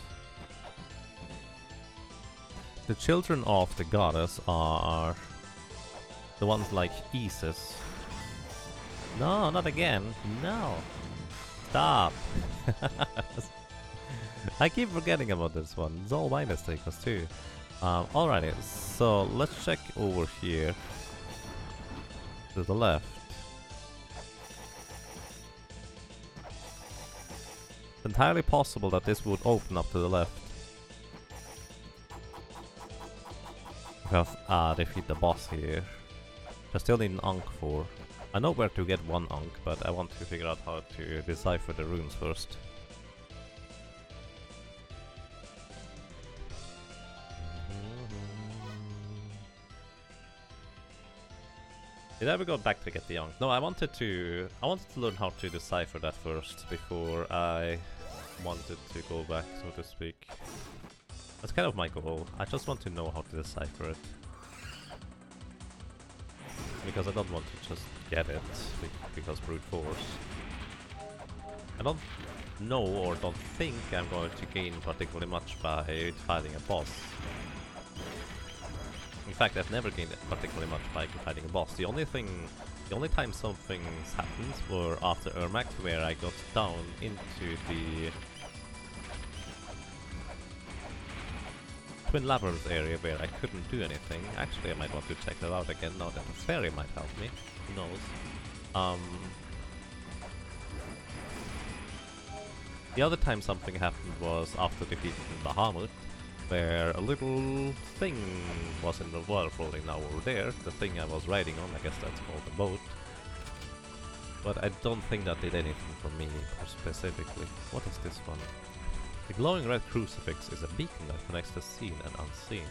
A: The children of the goddess are the ones like Isis. No, not again. No. Stop. I keep forgetting about this one. It's all my mistakes too. Alrighty, so let's check over here to the left. It's entirely possible that this would open up to the left. We have defeat the boss here. I still need an Ankh for. I know where to get one Ankh, but I want to figure out how to decipher the runes first. Did I ever go back to get the Ankh? No, I wanted to learn how to decipher that first before I wanted to go back, so to speak. That's kind of my goal. I just want to know how to decipher it. Because I don't want to just get it, because brute force. I don't know or don't think I'm going to gain particularly much by fighting a boss. In fact, I've never gained particularly much by fighting a boss. The only time something happened were after Ermac, where I got down into the Twin Labyrinth area where I couldn't do anything. Actually, I might want to check that out again now that the fairy might help me. Who knows? The other time something happened was after defeating Bahamut, where a little thing was in the water floating now over there. The thing I was riding on, I guess that's called a boat. But I don't think that did anything for me specifically. What is this one? The glowing red crucifix is a beacon that connects the seen and unseen.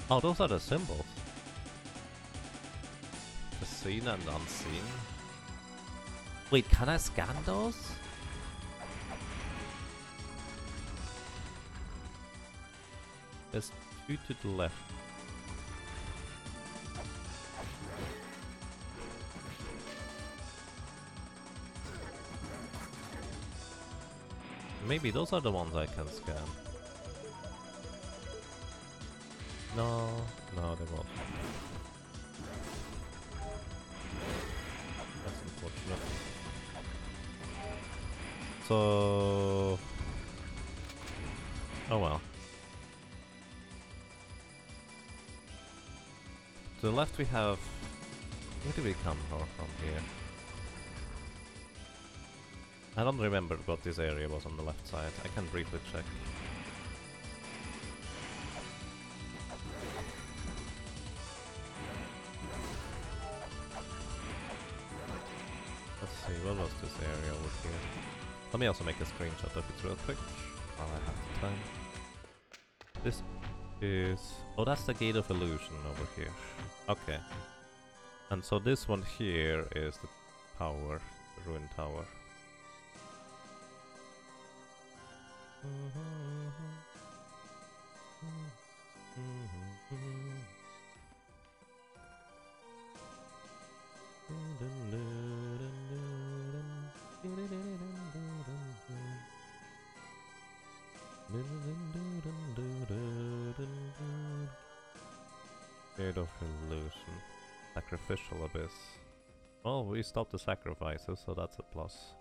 A: Oh, those are the symbols. seen and unseen. Wait, can I scan those? There's 2 to the left. Maybe those are the ones I can scan. No, no, they won't. That's unfortunate. So... oh well. To the left we have... where do we come from here? I don't remember what this area was on the left side. I can briefly check. Let's see, what was this area over here? Let me also make a screenshot of it real quick, while I have the time. This is... oh, that's the Gate of Illusion over here. Okay. And so this one here is the tower, the ruined tower. Gate of Illusion. Sacrificial Abyss. Well, we stopped the sacrifices, so that's a plus.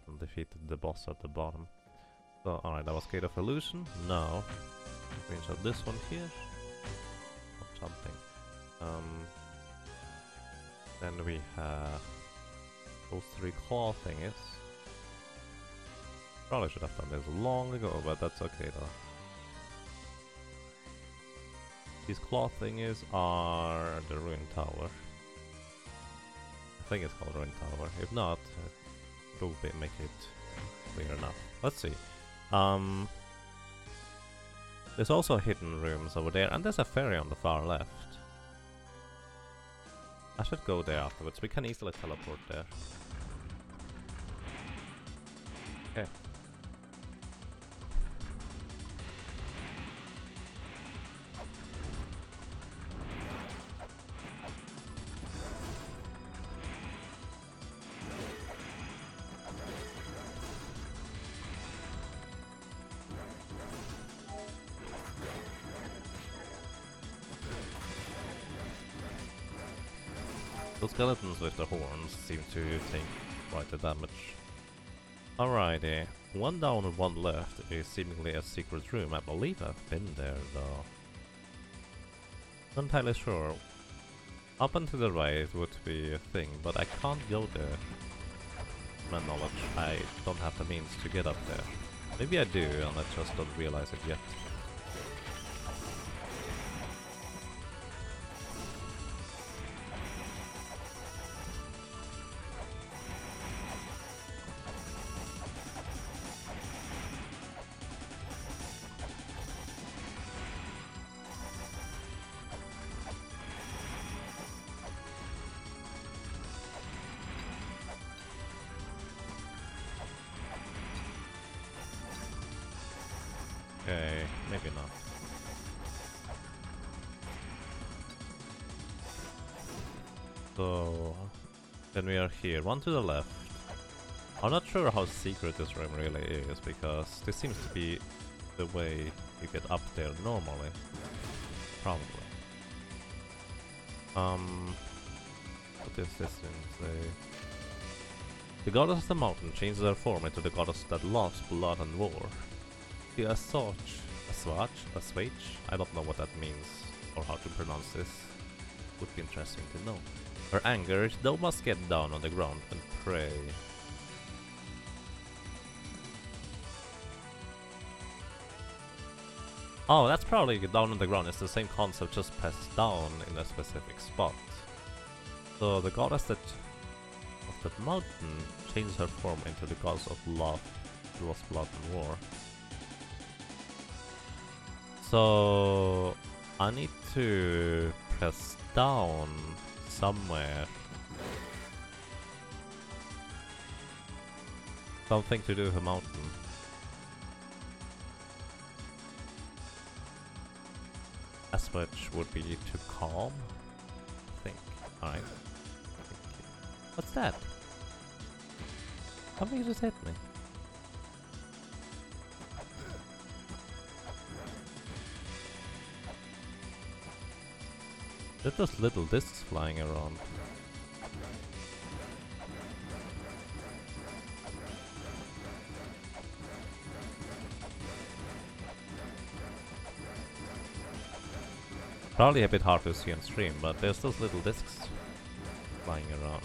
A: And defeated the boss at the bottom. So, alright, that was Gate of Illusion. Now, screenshot this one here. Or something. Then we have those 3 claw thingies. Probably should have done this long ago, but that's okay though. These claw thingies are the ruined tower. I think it's called ruined tower. If not, it will make it clear enough. Let's see. There's also hidden rooms over there, and there's a ferry on the far left. I should go there afterwards. We can easily teleport there. Okay. The skeletons with the horns seem to take quite the damage. Alrighty, 1 down and 1 left is seemingly a secret room. I believe I've been there though. Not entirely sure. Up and to the right would be a thing, but I can't go there. To my knowledge, I don't have the means to get up there. Maybe I do, and I just don't realize it yet. Okay, maybe not. So, then we are here, 1 to the left. I'm not sure how secret this room really is, because this seems to be the way you get up there normally. Probably. What is this thing say? The goddess of the mountain changes her form into the goddess that loves blood and war. The Aswach, I don't know what that means or how to pronounce this. Would be interesting to know. Her anger, thou must get down on the ground and pray. Oh, that's probably down on the ground. It's the same concept, just press down in a specific spot. So the goddess of that mountain changes her form into the goddess of love, loves blood and war. So I need to press down somewhere. Something to do with a mountain. As much would be too calm, I think. Alright. What's that? Something just hit me. There's those little discs flying around. Probably a bit hard to see on stream, but there's those little discs flying around.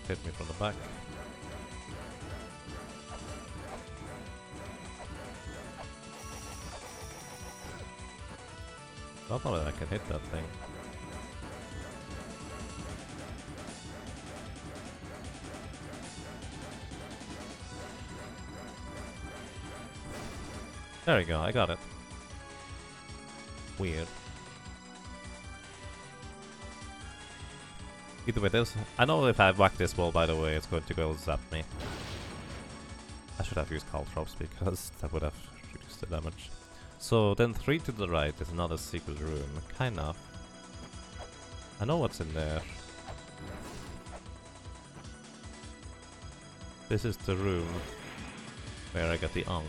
A: Hit me from the back. Not that I can hit that thing. There we go, I got it. Weird. Either way, this. I know if I whack this wall, by the way, it's going to go zap me. I should have used caltrops because that would have reduced the damage. So then 3 to the right is another secret room, kind of. I know what's in there. This is the room where I got the Ankh.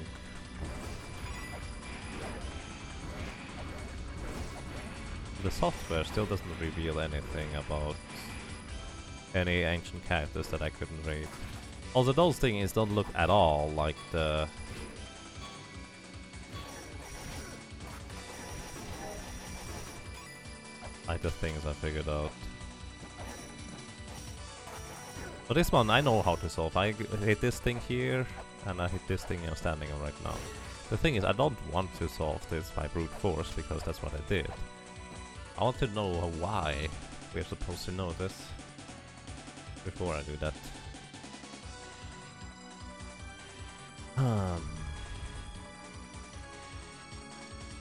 A: The software still doesn't reveal anything about any ancient characters that I couldn't read. Also, those things don't look at all like the... like the things I figured out. For this one, I know how to solve. I hit this thing here, and I hit this thing I'm standing on right now. The thing is, I don't want to solve this by brute force, because that's what I did. I want to know why we're supposed to know this before I do that.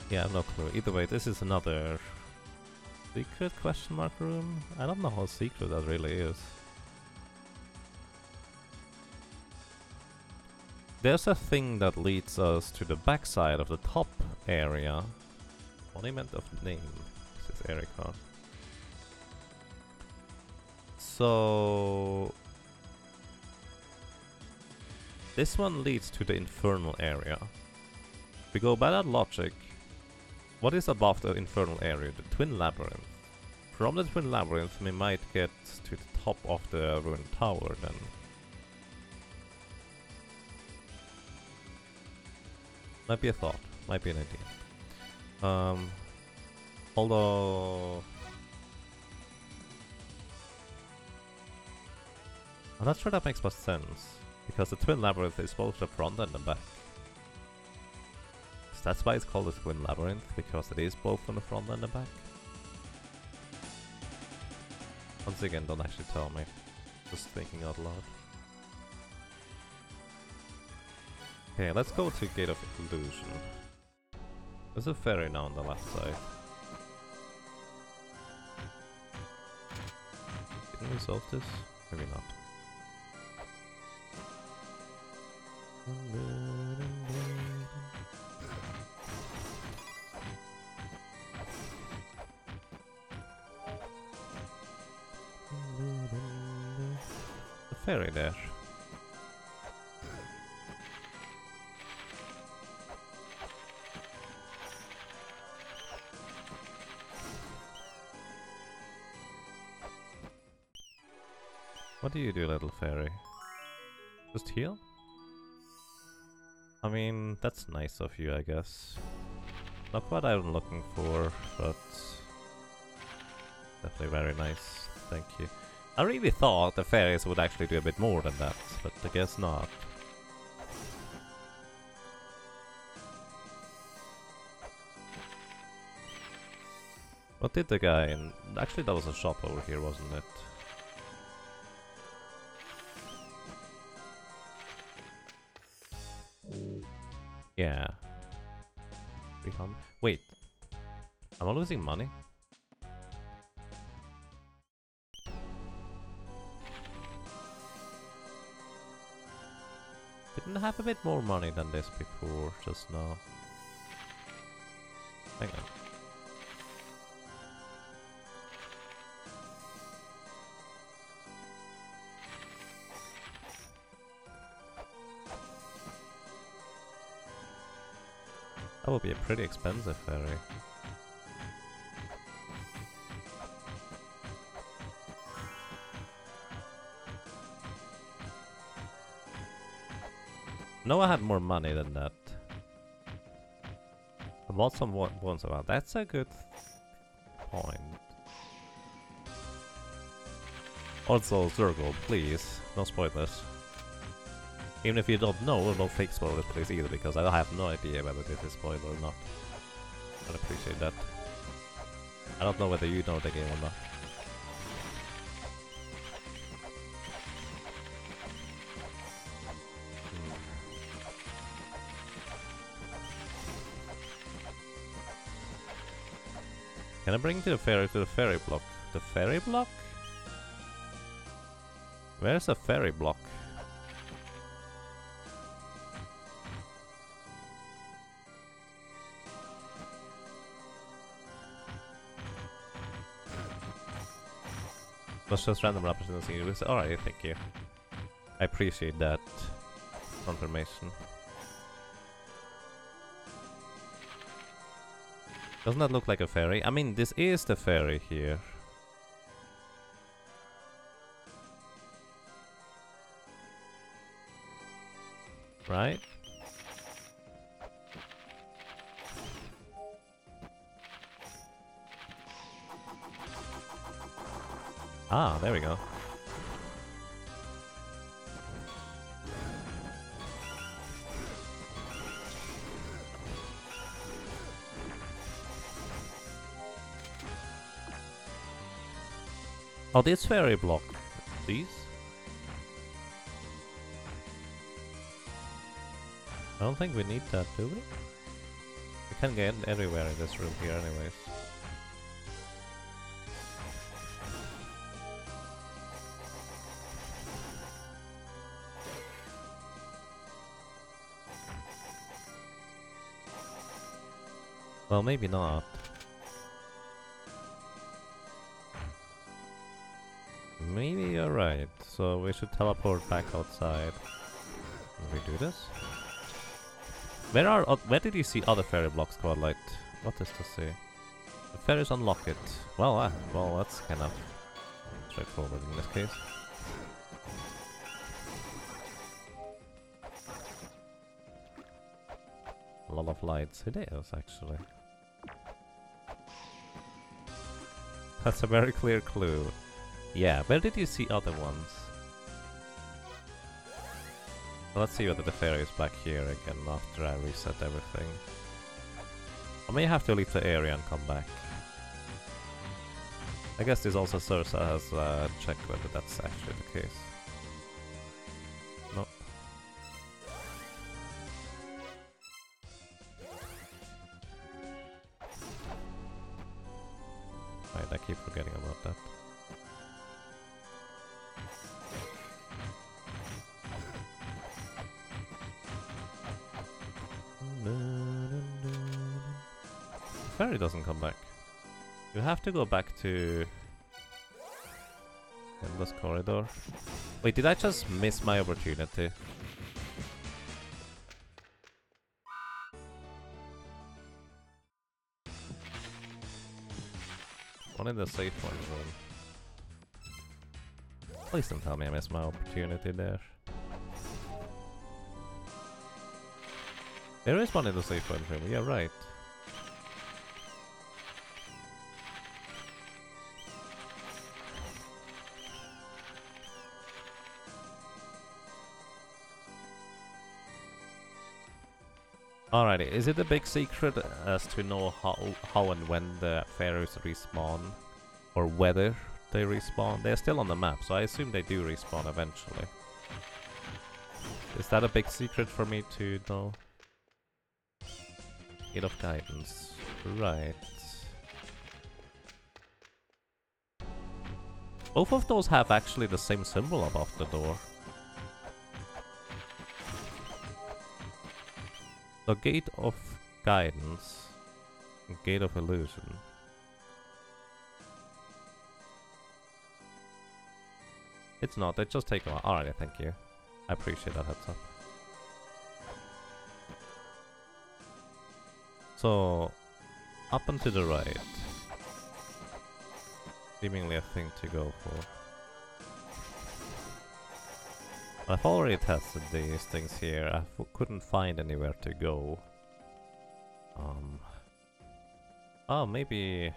A: Yeah, I have no clue. Either way, this is another secret question mark room? I don't know how secret that really is. There's a thing that leads us to the backside of the top area. Monument of Name. This is area card. So... this one leads to the infernal area. If we go by that logic, what is above the infernal area? The Twin Labyrinth. From the Twin Labyrinth we might get to the top of the ruined tower then. Might be a thought, might be an idea. Although... I'm not sure that makes much sense, because the Twin Labyrinth is both the front and the back. So that's why it's called the Twin Labyrinth, because it is both on the front and the back. Once again, don't actually tell me. Just thinking out loud. Okay, let's go to Gate of Illusion. There's a ferry now on the left side. Can we solve this? Maybe not. The ferry there. What do you do, little fairy? Just heal? I mean, that's nice of you, I guess. Not what I'm looking for, but definitely very nice. Thank you. I really thought the fairies would actually do a bit more than that, but I guess not. What did the guy in... actually that was a shop over here, wasn't it? Yeah. 300. Wait. Am I losing money? Didn't have a bit more money than this before, just now. Hang on. That would be a pretty expensive ferry. No, I had more money than that. I bought some ones around. That's a good point. Also, Zergo, please, no spoilers. Even if you don't know, no fake spoilers please either, because I have no idea whether this is spoiler or not. I'd appreciate that. I don't know whether you know the game or not. Can I bring the ferry to the ferry block? The ferry block? Where's the ferry block? That's just random representation. Alright, thank you. I appreciate that confirmation. Doesn't that look like a ferry? I mean, this is the ferry here. Right? Ah, there we go. Oh, this ferry block. These? I don't think we need that, do we? We can get everywhere in this room here anyways. Well, maybe not. Maybe you're right, so we should teleport back outside. Can we do this? Where did you see other ferry blocks, Godlight? What does this say? The ferries unlock it. Well, well, that's kind of straightforward in this case. A lot of lights. It is, actually. That's a very clear clue. Yeah, where did you see other ones? Well, let's see whether the ferry is back here again after I reset everything. I may have to leave the area and come back. I guess this also serves as a check whether that's actually the case. No. Right, I keep forgetting about that. The ferry doesn't come back. You have to go back to Endless Corridor. Wait, did I just miss my opportunity? One in the safe one room. Please don't tell me I missed my opportunity there. There is one in the safe one room, yeah, right. Alrighty, is it a big secret as to know how and when the ferries respawn? Or whether they respawn? They're still on the map, so I assume they do respawn eventually. Is that a big secret for me to know? Aid of guidance. Right. Both of those have actually the same symbol above the door. So Gate of Guidance, Gate of Illusion. It's not, it just take a while. Alright, thank you. I appreciate that heads up. So, up and to the right. Seemingly a thing to go for. I've already tested these things here. I couldn't find anywhere to go. Oh, maybe...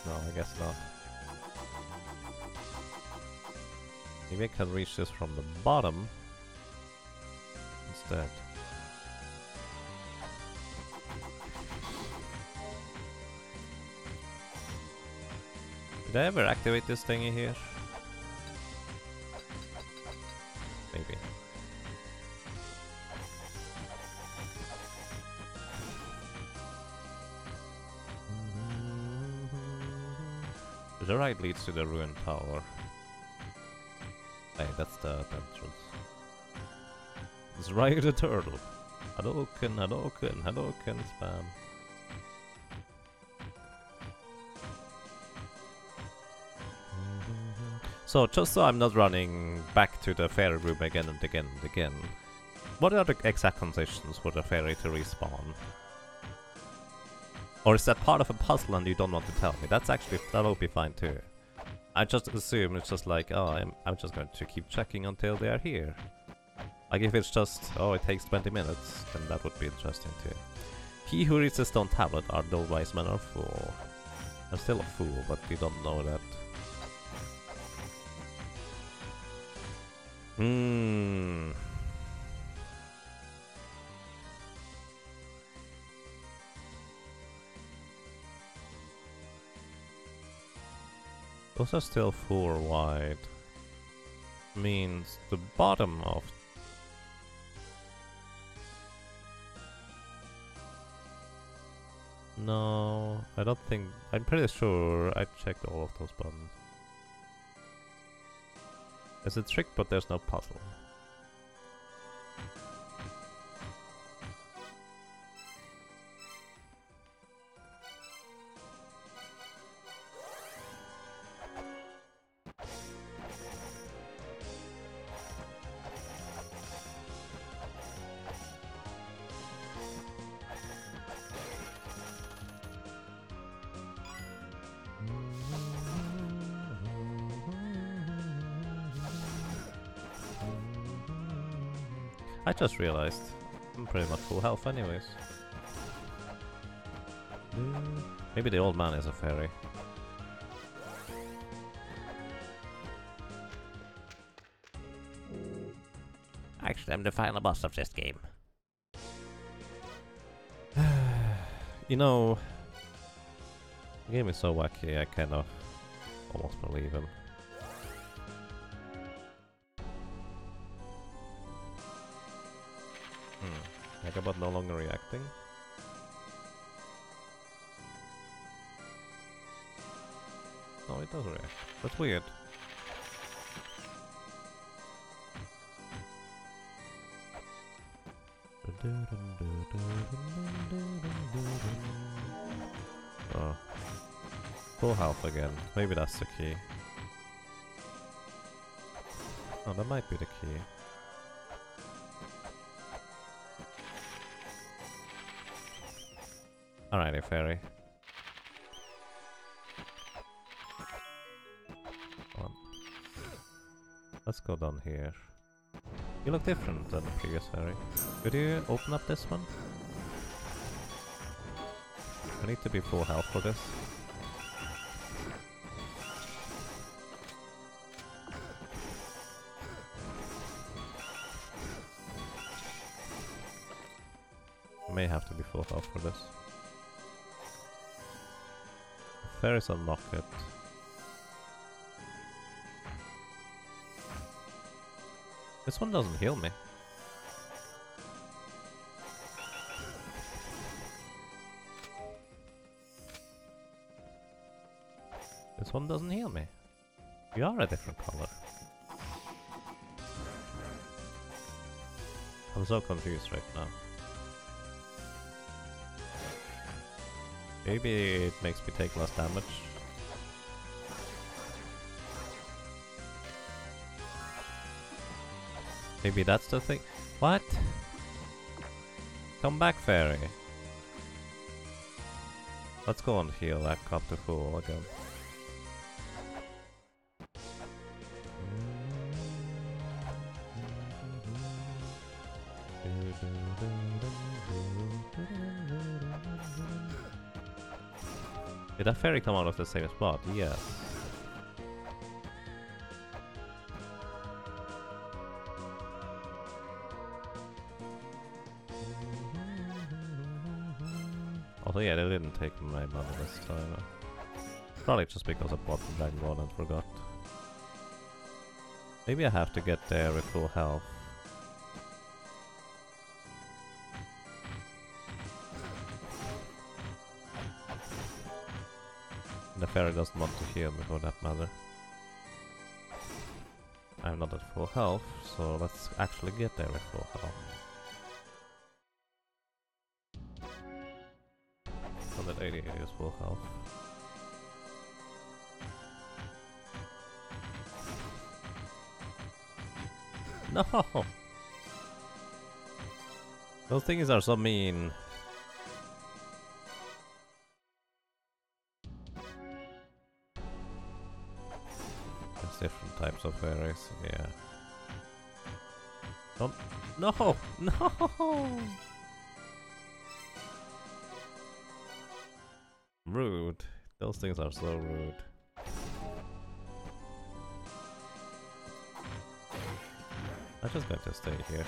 A: No, I guess not. Maybe I can reach this from the bottom instead. Did I ever activate this thingy here? Maybe. The right leads to the ruined tower. Hey, that's the entrance. It's Ryu the Turtle. Hadouken, Hadouken, Hadouken spam. So, just so I'm not running back to the fairy room again and again and again, what are the exact conditions for the fairy to respawn? Or is that part of a puzzle and you don't want to tell me? That's actually, that will be fine too. I just assume it's just like, oh, I'm just going to keep checking until they are here. Like if it's just, oh, it takes 20 minutes, then that would be interesting too. He who reads the stone tablet are no wise men or fool. I'm still a fool, but you don't know that. Those are still 4 wide. Means the bottom of... No, I don't think... I'm pretty sure I checked all of those buttons. There's a trick, but there's no puzzle. I just realized I'm pretty much full health anyways. Maybe the old man is a fairy. Actually, I'm the final boss of this game. You know, the game is so wacky, I kind of almost believe him. Megabot no longer reacting. No, it does react. That's weird. Oh. Full health again. Maybe that's the key. Oh, that might be the key. Alrighty, fairy. Come on. Let's go down here. You look different than the previous fairy. Could you open up this one? I need to be full health for this. I may have to be full health for this. Fairies unlock it. This one doesn't heal me. This one doesn't heal me. You are a different color. I'm so confused right now. Maybe it makes me take less damage. Maybe that's the thing. What? Come back, fairy. Let's go and heal that cup to full again. Did that fairy come out of the same spot? Yes. Also, yeah, they didn't take my money this time. Probably just because I bought the bag one and forgot. Maybe I have to get there with full health. The fairy doesn't want to heal me for that matter. I'm not at full health, so let's actually get there with full health. 188 is full health. No! Those things are so mean. There's different types of fairies, yeah. Don't... No! No! Rude. Those things are so rude. I'm just going to stay here.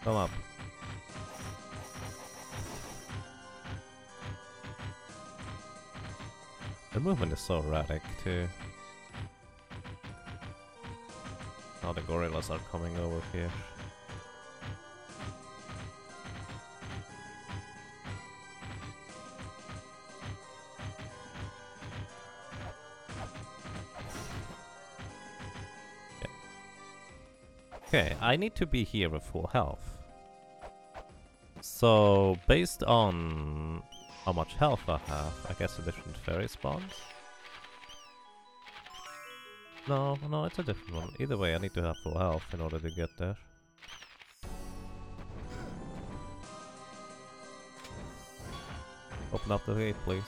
A: Come up. The movement is so erratic too. Now the gorillas are coming over here. Okay, I need to be here with full health. So, based on how much health I have, I guess a different fairy spawns? No, it's a different one. Either way, I need to have full health in order to get there. Open up the gate, please.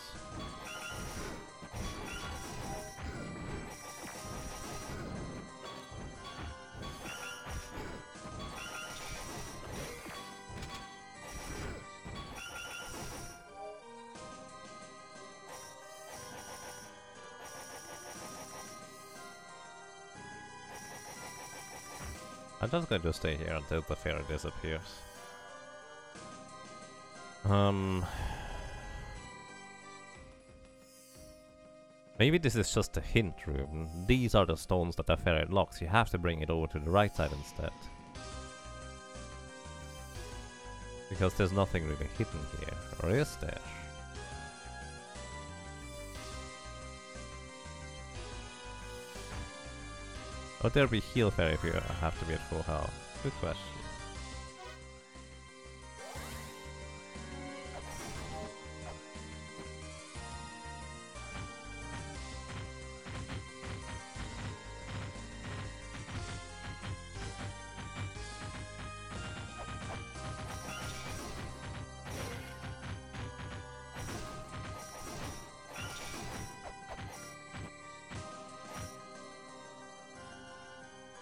A: I'm just going to stay here until the fairy disappears. Maybe this is just a hint room. These are the stones that the fairy locks. You have to bring it over to the right side instead. Because there's nothing really hidden here. Or is there? Would there be heal fairy if you have to be at full health? Good question.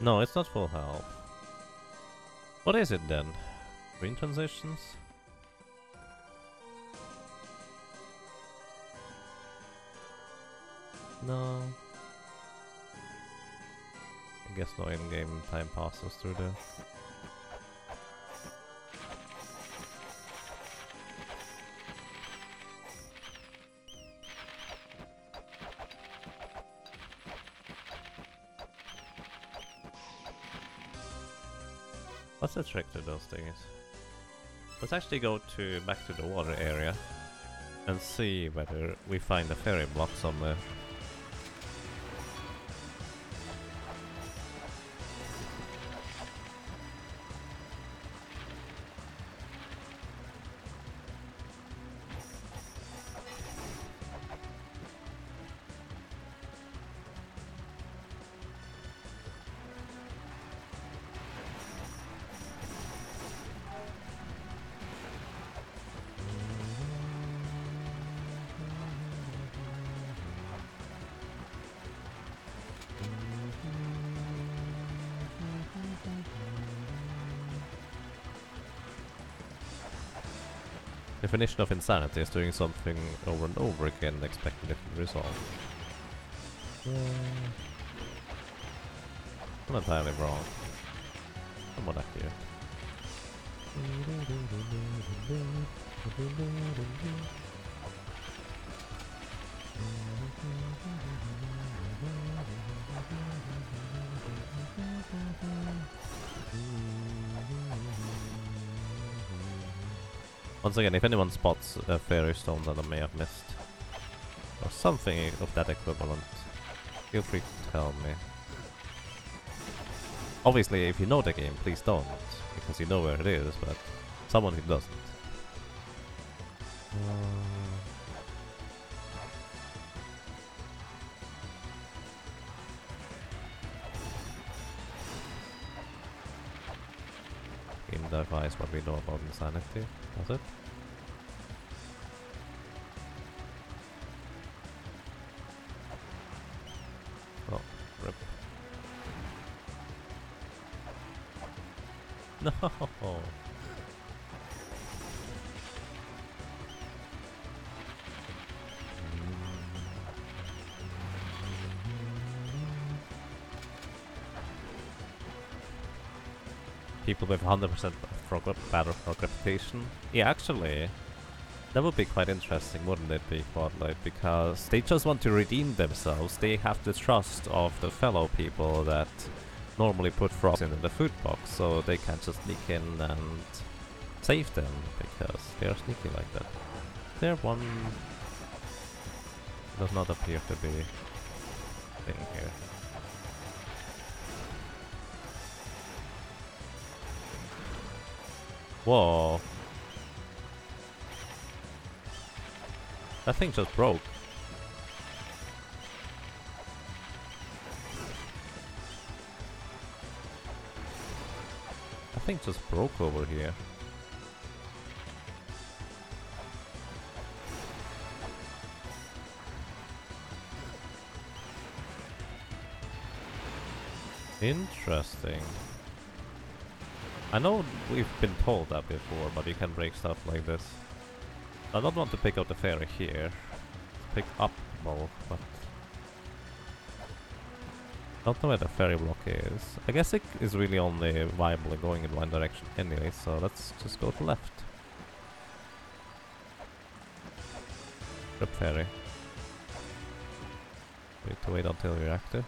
A: No, it's not full health. What is it then? Green transitions? No. I guess no in-game time passes through there. What's the trick to those things? Let's actually go back to the water area and see whether we find a fairy block somewhere. Definition of insanity is doing something over and over again, expecting different result. Not entirely wrong. Somewhat accurate. Once again, if anyone spots a fairy stone that I may have missed, or something of that equivalent, feel free to tell me. Obviously, if you know the game, please don't, because you know where it is, but someone who doesn't. Game defies what we know about insanity, does it? Oh, rip. No! People with 100% battle frog reputation. Yeah, actually, that would be quite interesting, wouldn't it be, Quadlight? Because they just want to redeem themselves. They have the trust of the fellow people that normally put frogs in the food box, so they can just sneak in and save them, because they are sneaky like that. There one does not appear to be thing here. Whoa. That thing just broke. That thing just broke over here. Interesting. I know we've been told that before, but you can break stuff like this. I don't want to pick up the fairy here. Pick up more, but don't know where the fairy block is. I guess it is really only viable going in one direction anyway, so let's just go to left. Rip fairy. Need to wait until you're active.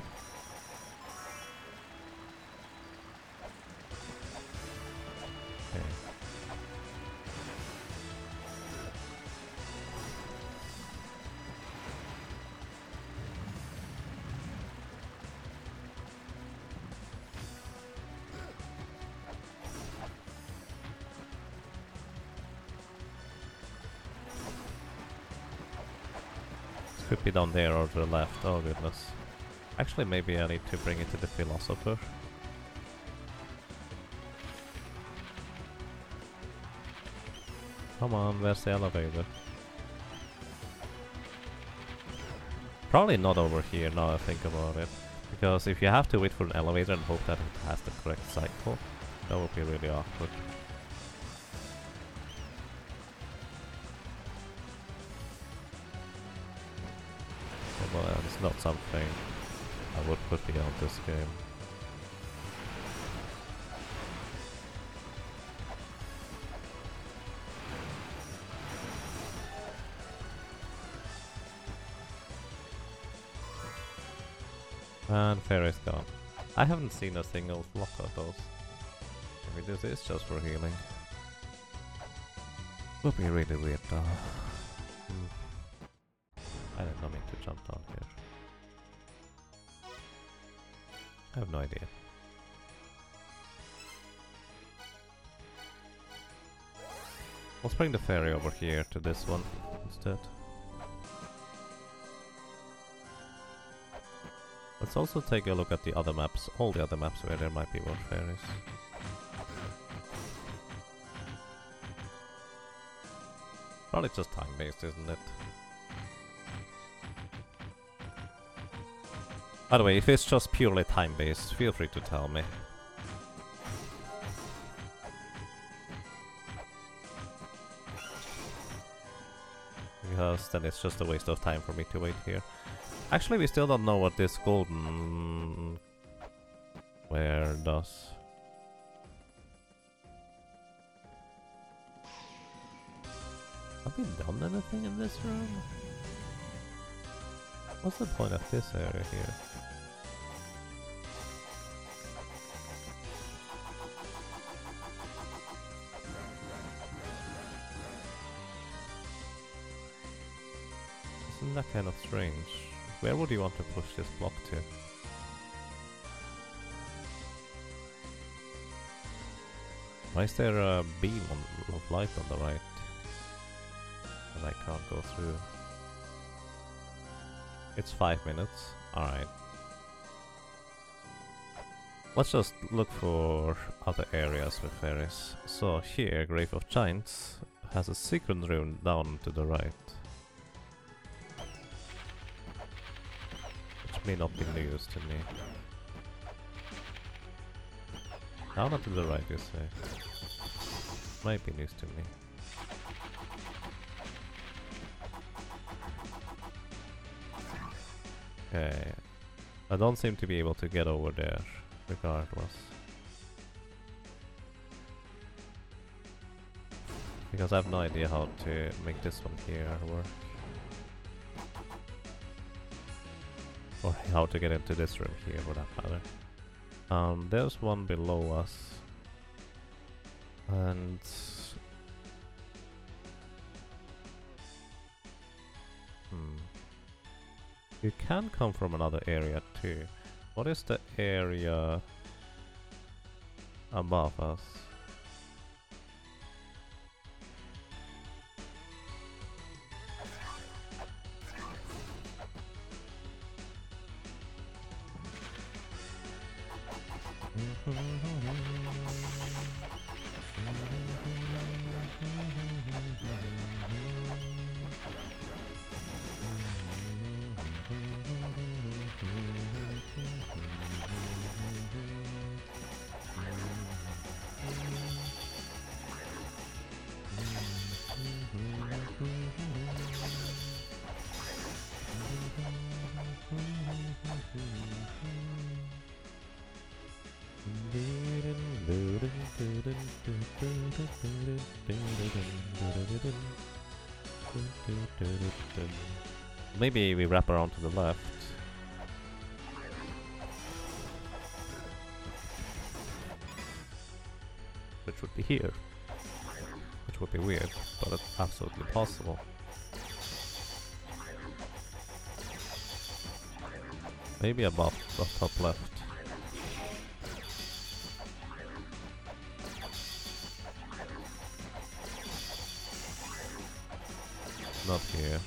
A: Could be down there or to the left, oh goodness. Actually, maybe I need to bring it to the philosopher. Come on, where's the elevator? Probably not over here now I think about it. Because if you have to wait for an elevator and hope that it has the correct cycle, that would be really awkward. Well, it's not something I would put beyond this game. And fairy's gone. I haven't seen a single block of those. Maybe this is just for healing. Would be really weird though. I did not mean to jump down here. I have no idea. Let's bring the fairy over here to this one instead. Let's also take a look at the other maps, all the other maps where there might be more fairies. Probably just time-based, isn't it? By the way, if it's just purely time-based, feel free to tell me. because then it's just a waste of time for me to wait here. Actually, we still don't know what this golden ware does. Have we done anything in this room? What's the point of this area here? Isn't that kind of strange? Where would you want to push this block to? Why is there a beam of light on the right? And I can't go through. It's 5 minutes. Alright. Let's just look for other areas with fairies. So here, Grave of Giants has a secret room down to the right. Which may not be news to me. Down and to the right, you say? Might be news to me. Okay. I don't seem to be able to get over there, regardless. Because I have no idea how to make this one here work. Or how to get into this room here, for that matter. There's one below us. And... You can come from another area too. What is the area above us? Maybe we wrap around to the left. Which would be here. Which would be weird, but it's absolutely possible. Maybe above the top left. Not here.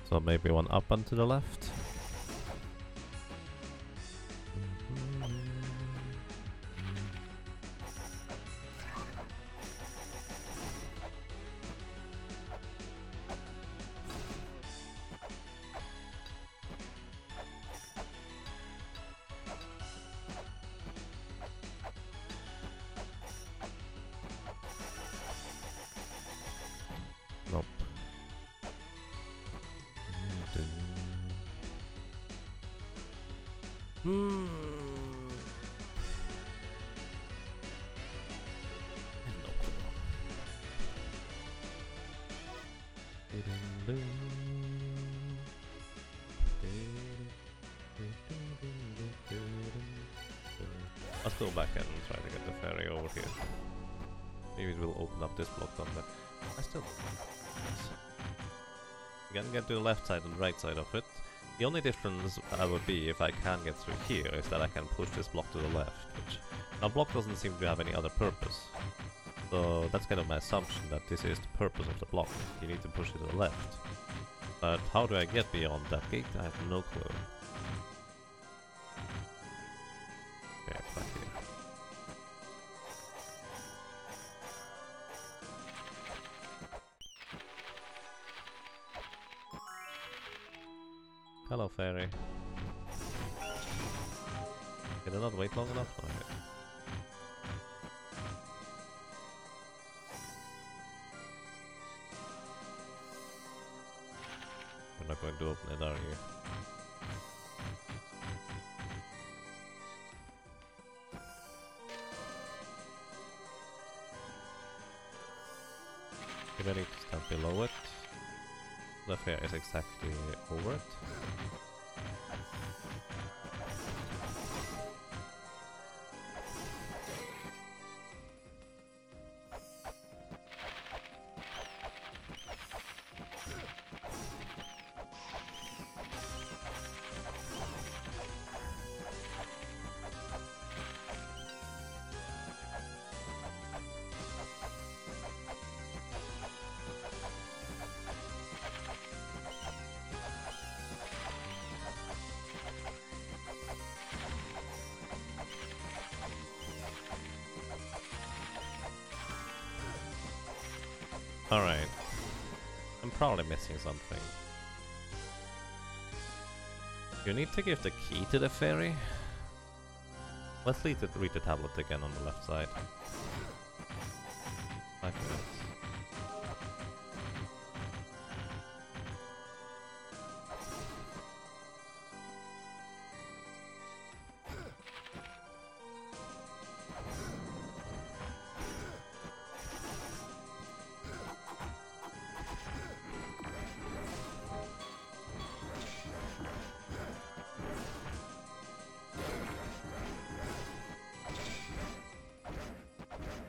A: So maybe one up and to the left. Nope. Let's go back and try to get the ferry over here. Maybe it will open up this block down there. I still don't know. You can get to the left side and right side of it. The only difference would be if I can get through here is that I can push this block to the left, which now block doesn't seem to have any other purpose. So that's kind of my assumption that this is the purpose of the block. You need to push it to the left. But how do I get beyond that gate? I have no clue. Okay, back here. Hello, fairy. Did I not wait long enough? No, not going to open it, are you? Maybe I need to stand below it. The fair is exactly over it. Alright. I'm probably missing something. You need to give the key to the ferry? Let's read the tablet again on the left side. 5 minutes.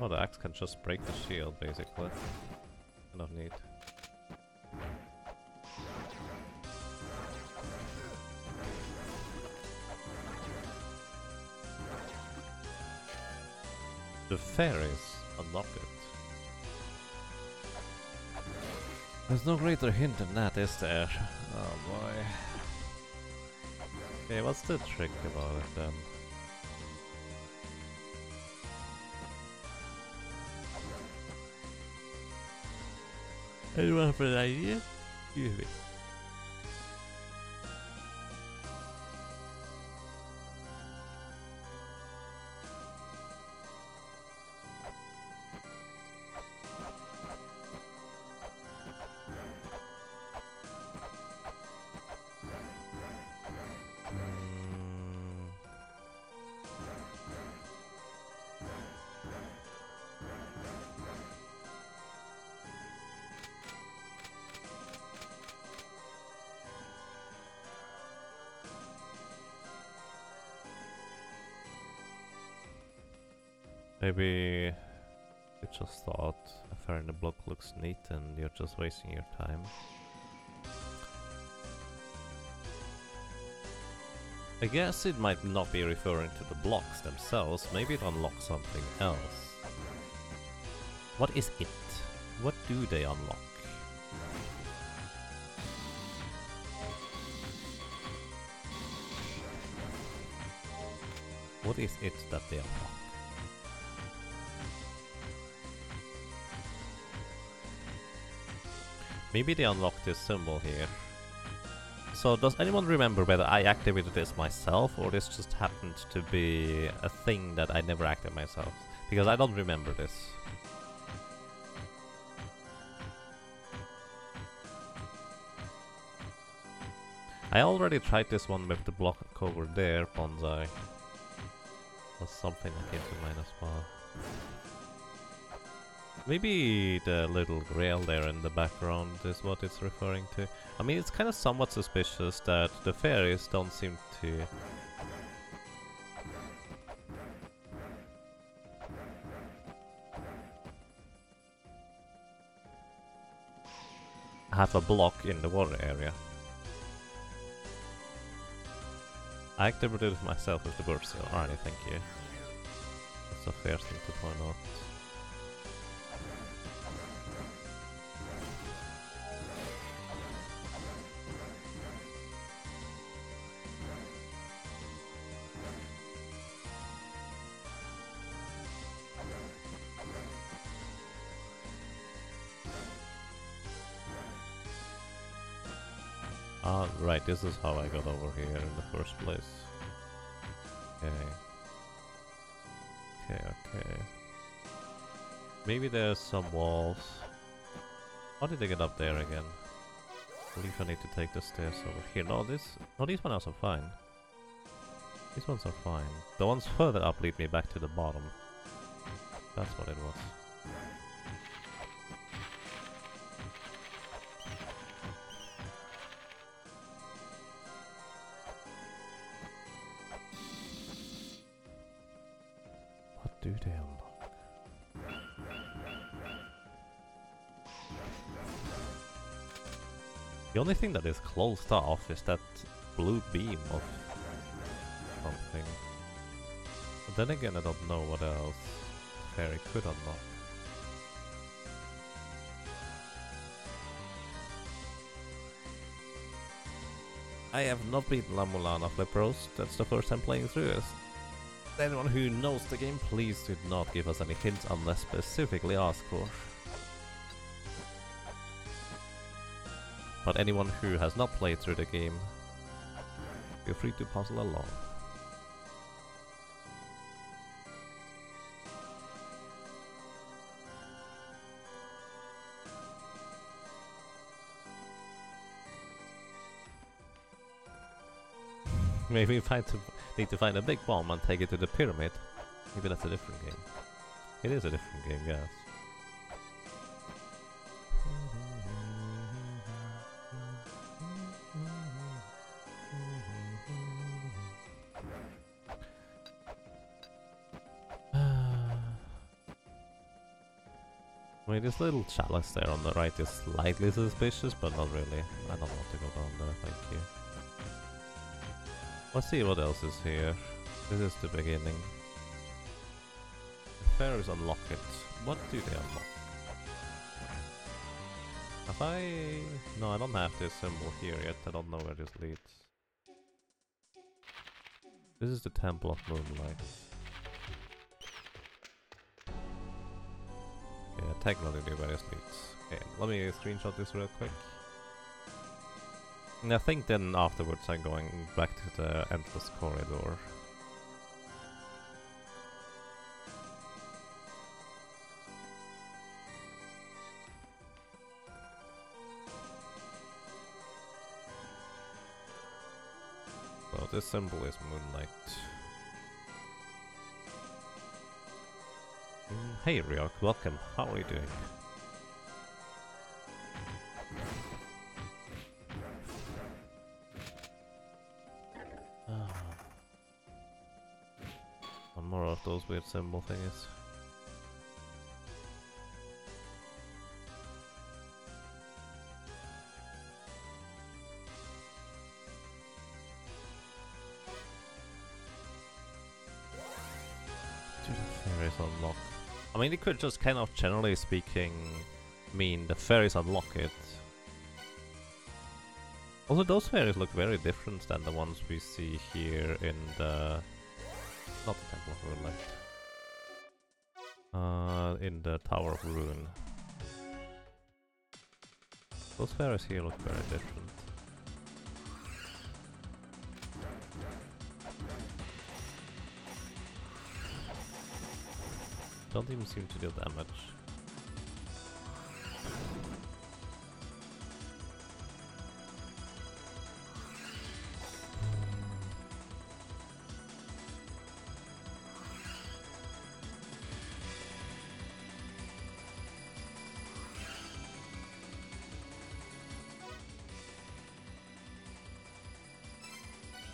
A: Oh, the axe can just break the shield, basically. Kind of neat. The fairies unlock it. There's no greater hint than that, is there? Oh boy. Okay, what's the trick about it then? Anyone have an idea? Excuse me. Maybe you just thought a fair in the block looks neat and you're just wasting your time. I guess it might not be referring to the blocks themselves, maybe it unlocks something else. What is it? What do they unlock? What is it that they unlock? Maybe they unlocked this symbol here. So does anyone remember whether I activated this myself or this just happened to be a thing that I never activated myself? Because I don't remember this. I already tried this one with the block over there, Bonsai. That's something that came to mind as well. Maybe the little grail there in the background is what it's referring to. I mean, it's kind of somewhat suspicious that the fairies don't seem to have a block in the water area. I activated it myself with the bird seal. Alright, thank you. That's a fair thing to point out. Ah, right, this is how I got over here in the first place. Okay. Okay. Maybe there's some walls. How did I get up there again? I believe I need to take the stairs over here. No, these ones are fine. These ones are fine. The ones further up lead me back to the bottom. That's what it was. What do they unlock? The only thing that is closed off is that blue beam of something. But then again, I don't know what else Fairy could unlock. I have not beaten La-Mulana Flip Roast. That's the first time playing through it. Anyone who knows the game, please do not give us any hints unless specifically asked for. But anyone who has not played through the game, feel free to puzzle along. Maybe we need to find a big bomb and take it to the pyramid. Maybe that's a different game. It is a different game, yes. I mean, this little chalice there on the right is slightly suspicious, but not really. I don't want to go down there, thank you. Let's see what else is here. This is the beginning. The fairies unlock it. What do they unlock? Have I... No, I don't have this symbol here yet. I don't know where this leads. This is the Temple of Moonlight. Yeah, technically where this leads. Okay, let me screenshot this real quick. And I think then afterwards I'm going back to the endless corridor. So this symbol is moonlight. Hey Ryok, welcome. How are you doing? One more of those weird symbol thingies. Do the fairies unlock? I mean, it could just kind of generally speaking mean the fairies unlock it. Also, those fairies look very different than the ones we see here in the... not the Temple of Moonlight. In the Tower of Ruin. Those fairies here look very different. Don't even seem to deal damage.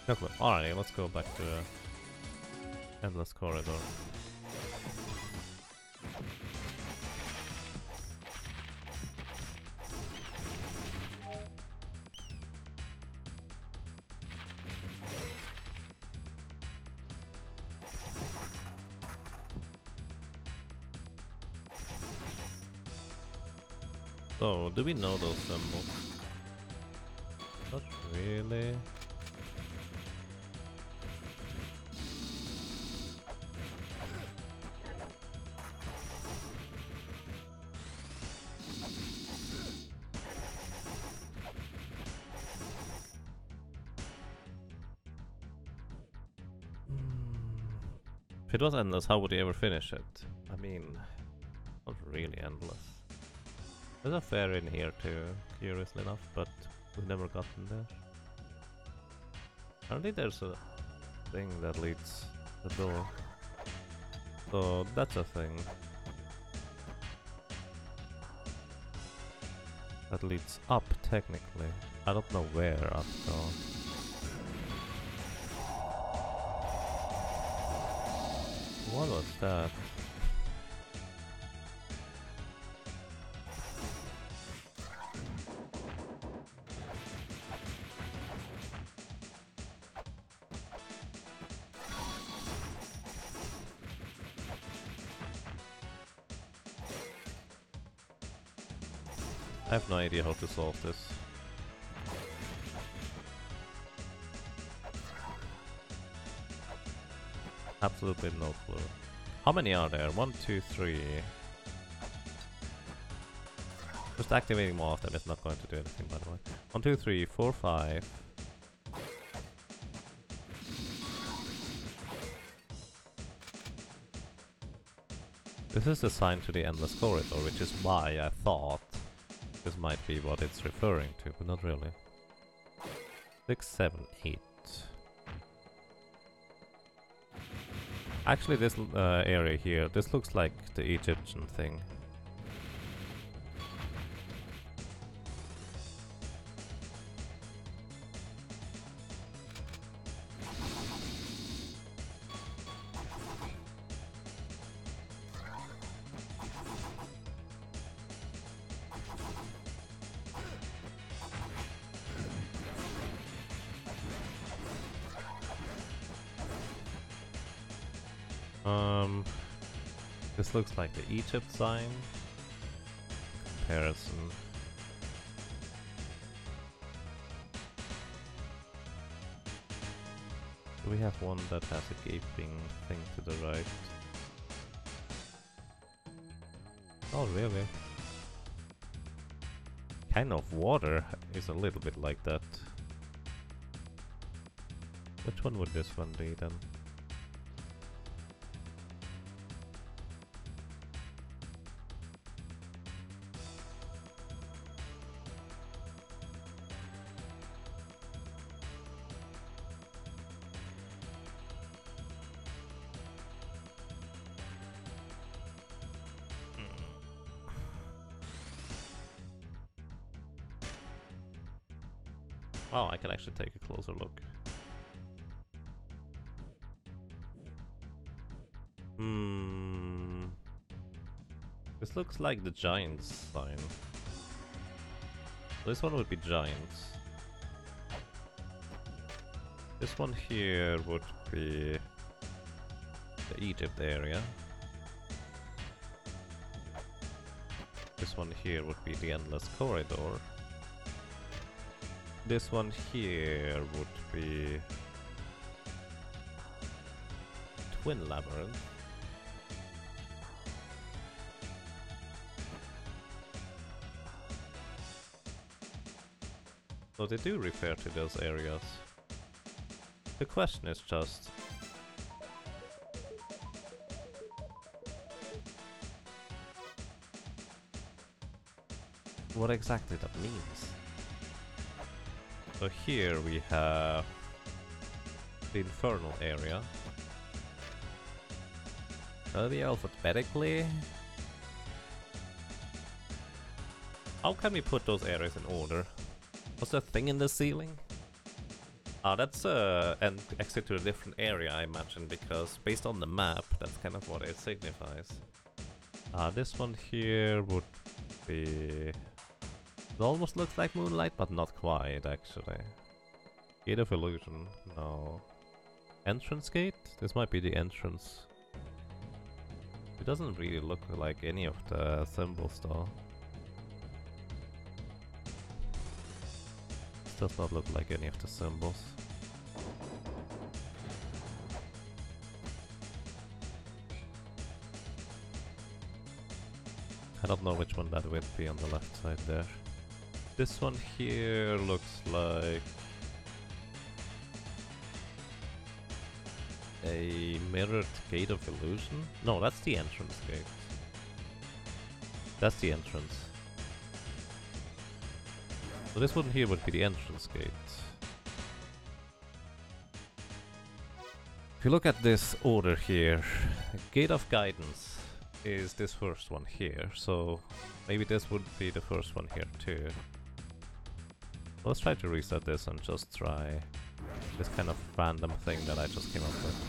A: Okay, alright, let's go back to Endless Corridor. So, do we know those symbols? Not really. If it was endless, how would he ever finish it? I mean, not really endless. There's a fairy in here too, curiously enough, but We never gotten there. Apparently there's a thing that leads the door. So that's a thing. That leads up, technically. I don't know where up though. What was that? I have no idea how to solve this. Absolutely no clue. How many are there? 1, 2, 3. Just activating more of them is not going to do anything, by the way. 1, 2, 3, 4, 5. This is the sign to the endless corridor, which is why I thought this might be what it's referring to, but not really. 6, 7, 8. Actually, this area here, this looks like the Egyptian thing. This looks like the Egypt sign. Comparison. Do we have one that has a gaping thing to the right? Oh, really? Kind of water is a little bit like that. Which one would this one be then? Oh, I can actually take a closer look. This looks like the Giants sign. This one would be Giants. This one here would be the Egypt area. This one here would be the endless corridor. This one here would be Twin Labyrinth. So they do refer to those areas. The question is just what exactly that means. So here we have the infernal area. Maybe alphabetically. How can we put those areas in order? What's that thing in the ceiling? Ah, that's an exit to a different area, I imagine, because based on the map, that's kind of what it signifies. This one here would be... It almost looks like moonlight, but not quite, actually. Gate of Illusion, no. Entrance gate? This might be the entrance. It doesn't really look like any of the symbols, though. Does not look like any of the symbols. I don't know which one that would be on the left side there. This one here looks like a mirrored gate of illusion. No, that's the entrance gate. That's the entrance. So this one here would be the entrance gate. If you look at this order here, Gate of Guidance is this first one here, so maybe this would be the first one here too. Let's try to reset this and just try this kind of random thing that I just came up with.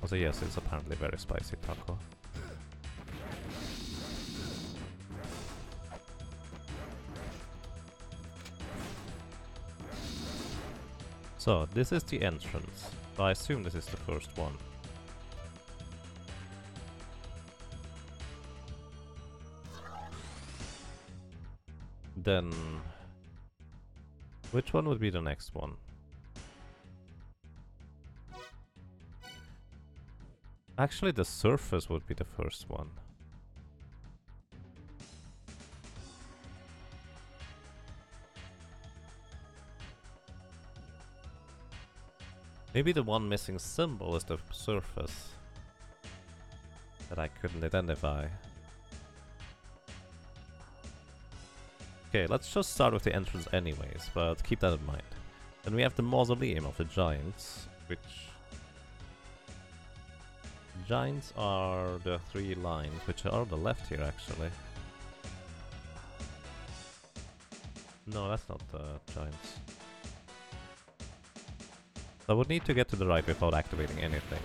A: Also yes, it's apparently very spicy taco. So, this is the entrance. So I assume this is the first one. Then... which one would be the next one? Actually, the surface would be the first one. Maybe the one missing symbol is the surface that I couldn't identify. Okay, let's just start with the entrance anyways, but keep that in mind. Then we have the Mausoleum of the Giants, which... Giants are the three lines, which are on the left here actually. No, that's not the Giants. I would need to get to the right without activating anything.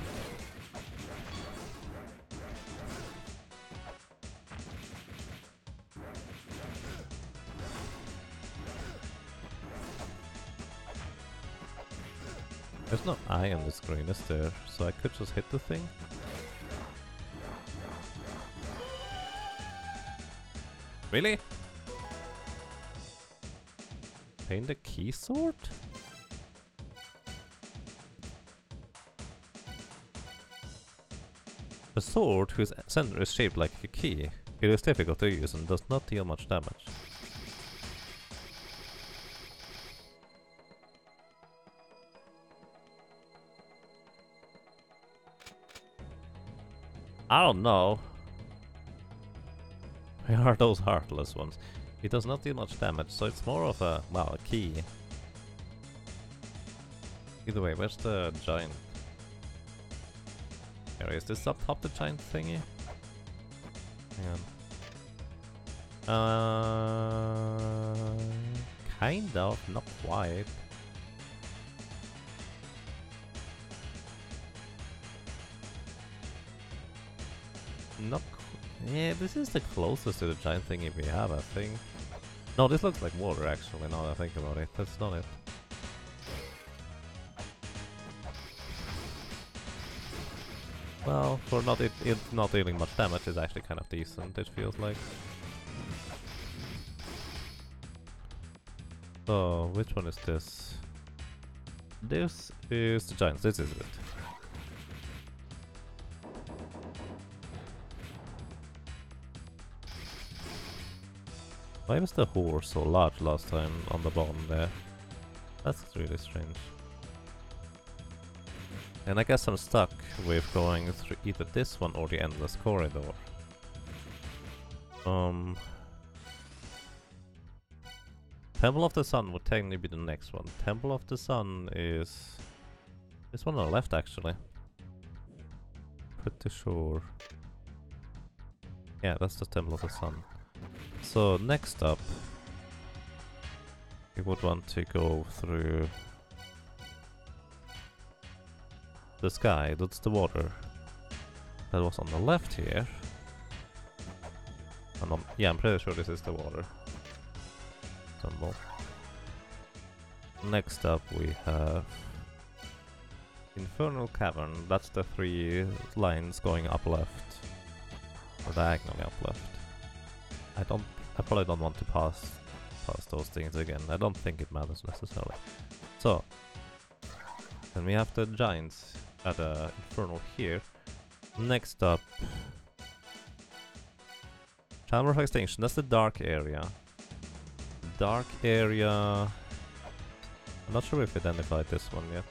A: There's no eye on the screen, is there? So I could just hit the thing? Really? Paint the key sword? A sword whose center is shaped like a key. It is difficult to use and does not deal much damage. I don't know. Where are those heartless ones? It does not deal much damage, so it's more of a, well, a key. Either way, where's the giant? Is this up top the giant thingy? Hang on. Kind of, not quite. Not yeah, this is the closest to the giant thingy we have, I think. No, this looks like water actually, now that I think about it. That's not it. Well, for not it not dealing much damage, it's actually kind of decent, it feels like. So, which one is this? This is the giants, this is it. Why was the horse so large last time on the bottom there? That's really strange. And I guess I'm stuck with going through either this one or the endless corridor. Temple of the Sun would technically be the next one. Temple of the Sun is... this one on the left actually. Pretty sure. Yeah, that's the Temple of the Sun. So next up, we would want to go through the sky, that's the water. That was on the left here. And on, yeah, I'm pretty sure this is the water. Symbol. Next up we have Infernal Cavern, that's the three lines going up left. Or diagonally up left. I probably don't want to pass those things again. I don't think it matters necessarily. So, then we have the giants at the Infernal here. Next up, Chamber of Extinction, that's the dark area. Dark area... I'm not sure if we identified this one yet.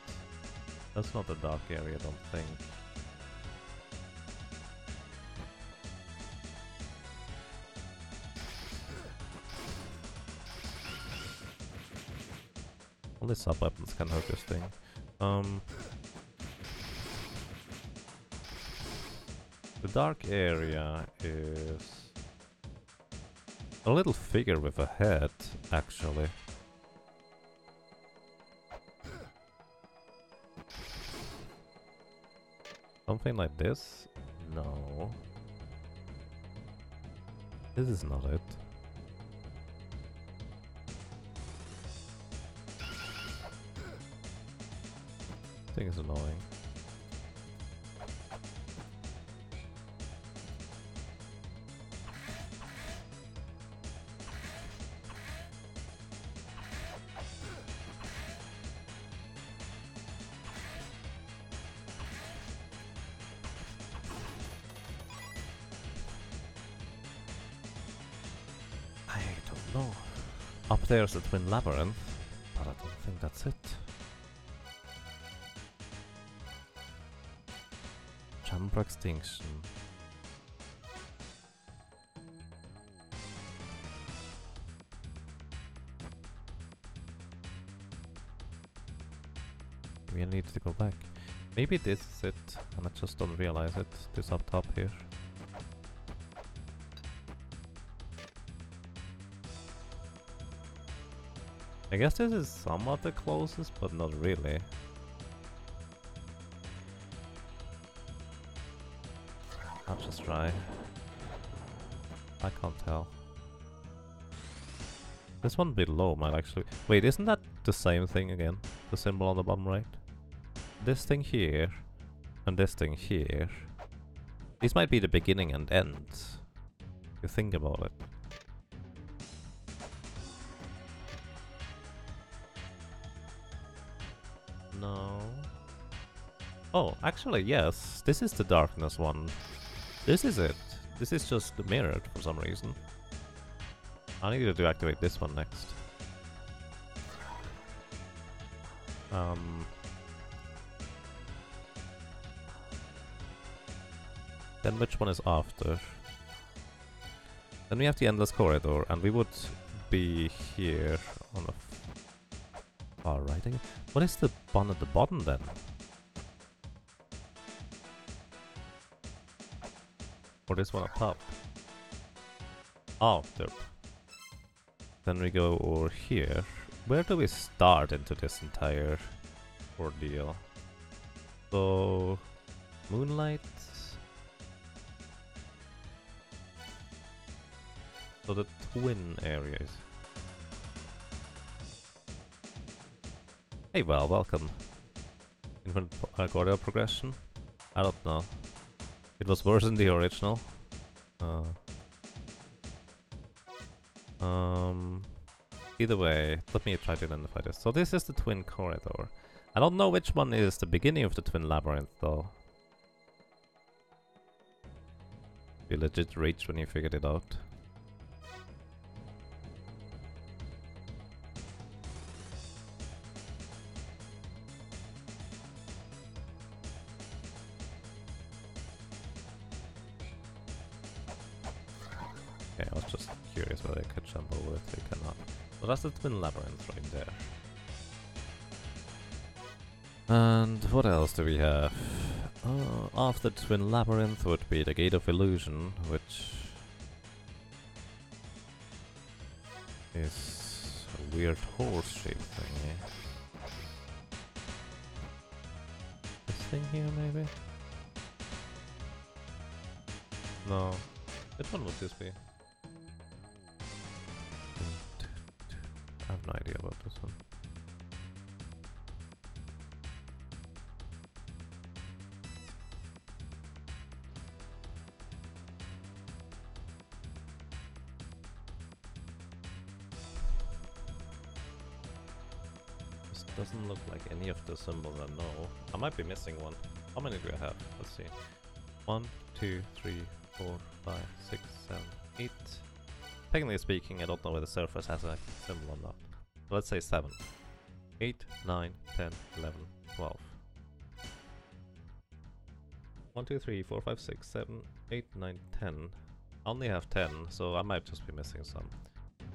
A: That's not the dark area, I don't think. Only sub-weapons can hurt this thing. The dark area is a little figure with a head, actually. Something like this? No. This is not it. This thing is annoying. No. Up there's the Twin Labyrinth, but I don't think that's it. Chamber Extinction. We need to go back. Maybe this is it, and I just don't realize it. This up top here. I guess this is somewhat the closest, but not really. I'll just try. I can't tell. This one below might actually... Wait, isn't that the same thing again? The symbol on the bottom right? This thing here, and this thing here. These might be the beginning and end. If you think about it. No. Oh, actually, yes. This is the darkness one. This is it. This is just mirrored for some reason. I need to activate this one next. Then which one is after? Then we have the endless corridor, and we would be here on the far right again. What is the one at the bottom then? Or this one up top? Oh, there. Then we go over here. Where do we start into this entire ordeal? So, moonlight. So the twin areas. Hey, well, welcome. Infinite corridor progression? I don't know. It was worse than the original. Either way, let me try to identify this. So this is the twin corridor. I don't know which one is the beginning of the twin labyrinth, though. You legit raged when you figured it out. Okay, I was just curious whether I could jump over it. I cannot. So that's the twin labyrinth right there. And what else do we have? After the twin labyrinth would be the gate of illusion, which is a weird horse-shaped thingy. This thing here, maybe? No. Which one would this be? I have no idea about this one. This doesn't look like any of the symbols I know. I might be missing one. How many do I have? Let's see. 1, 2, 3, 4, 5, 6, 7, 8. Technically speaking, I don't know whether the surface has a symbol or not. So let's say 7. 8, 9, 10, 11, 12. 1, 2, 3, 4, 5, 6, 7, 8, 9, 10. I only have 10, so I might just be missing some.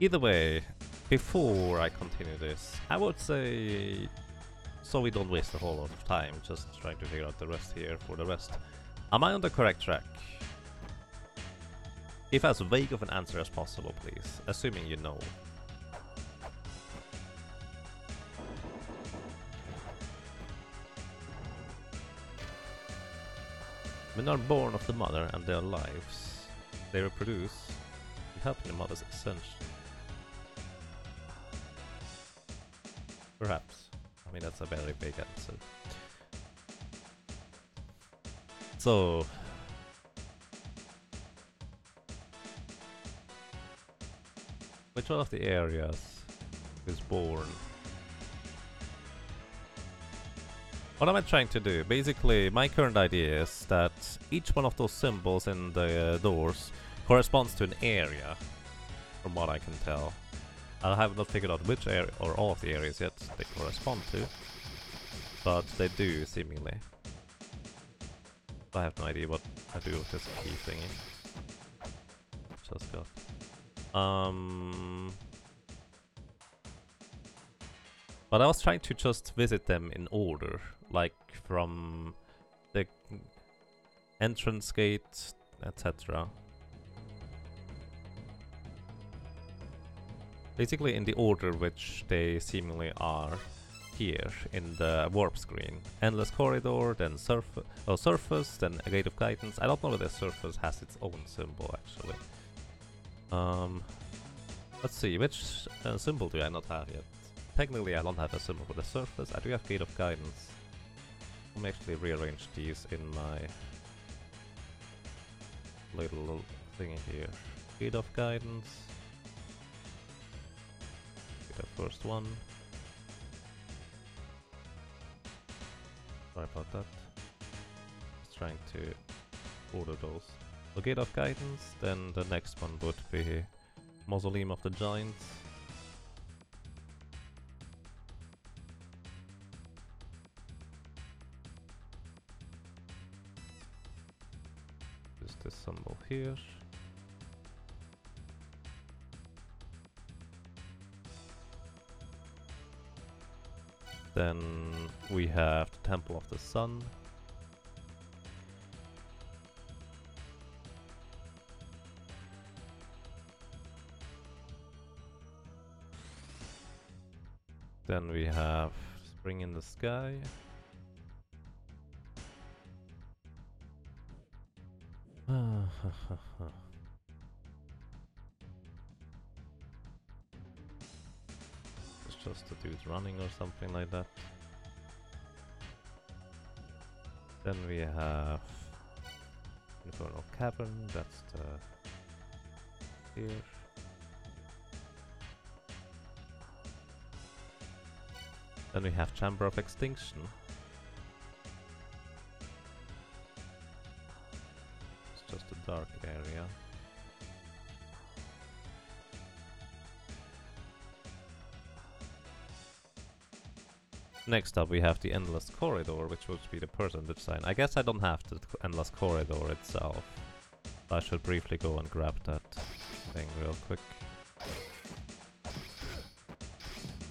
A: Either way, before I continue this, I would say, so we don't waste a whole lot of time just trying to figure out the rest here for the rest. Am I on the correct track? Give as vague of an answer as possible, please, assuming you know. Men are born of the mother and their lives. They reproduce and help in the mother's ascension. Perhaps. I mean, that's a very big answer. So... which one of the areas is born? What am I trying to do? Basically, my current idea is that each one of those symbols in the doors corresponds to an area, from what I can tell. I have not figured out which area, or all of the areas yet, they correspond to, but they do, seemingly. I have no idea what I do with this key thingy. Just got... But I was trying to just visit them in order, like from the entrance gate, etc. Basically in the order which they seemingly are here in the warp screen. Endless corridor, then surface, then a gate of guidance. I don't know whether surface has its own symbol actually. Let's see, which symbol do I not have yet? Technically I don't have a symbol for the surface. I do have gate of guidance. Let me actually rearrange these in my little thingy here. Gate of guidance. The first one. Sorry about that. Just trying to order those. So gate of guidance, then the next one would be Mausoleum of the Giants. Just this symbol here. Then we have the Temple of the Sun. Then we have Spring in the Sky. It's just a dude running or something like that. Then we have Infernal Cavern, that's the here. Then we have Chamber of Extinction. It's just a dark area. Next up we have the Endless Corridor, which would be the percentage sign. I guess I don't have the Endless Corridor itself. I should briefly go and grab that thing real quick.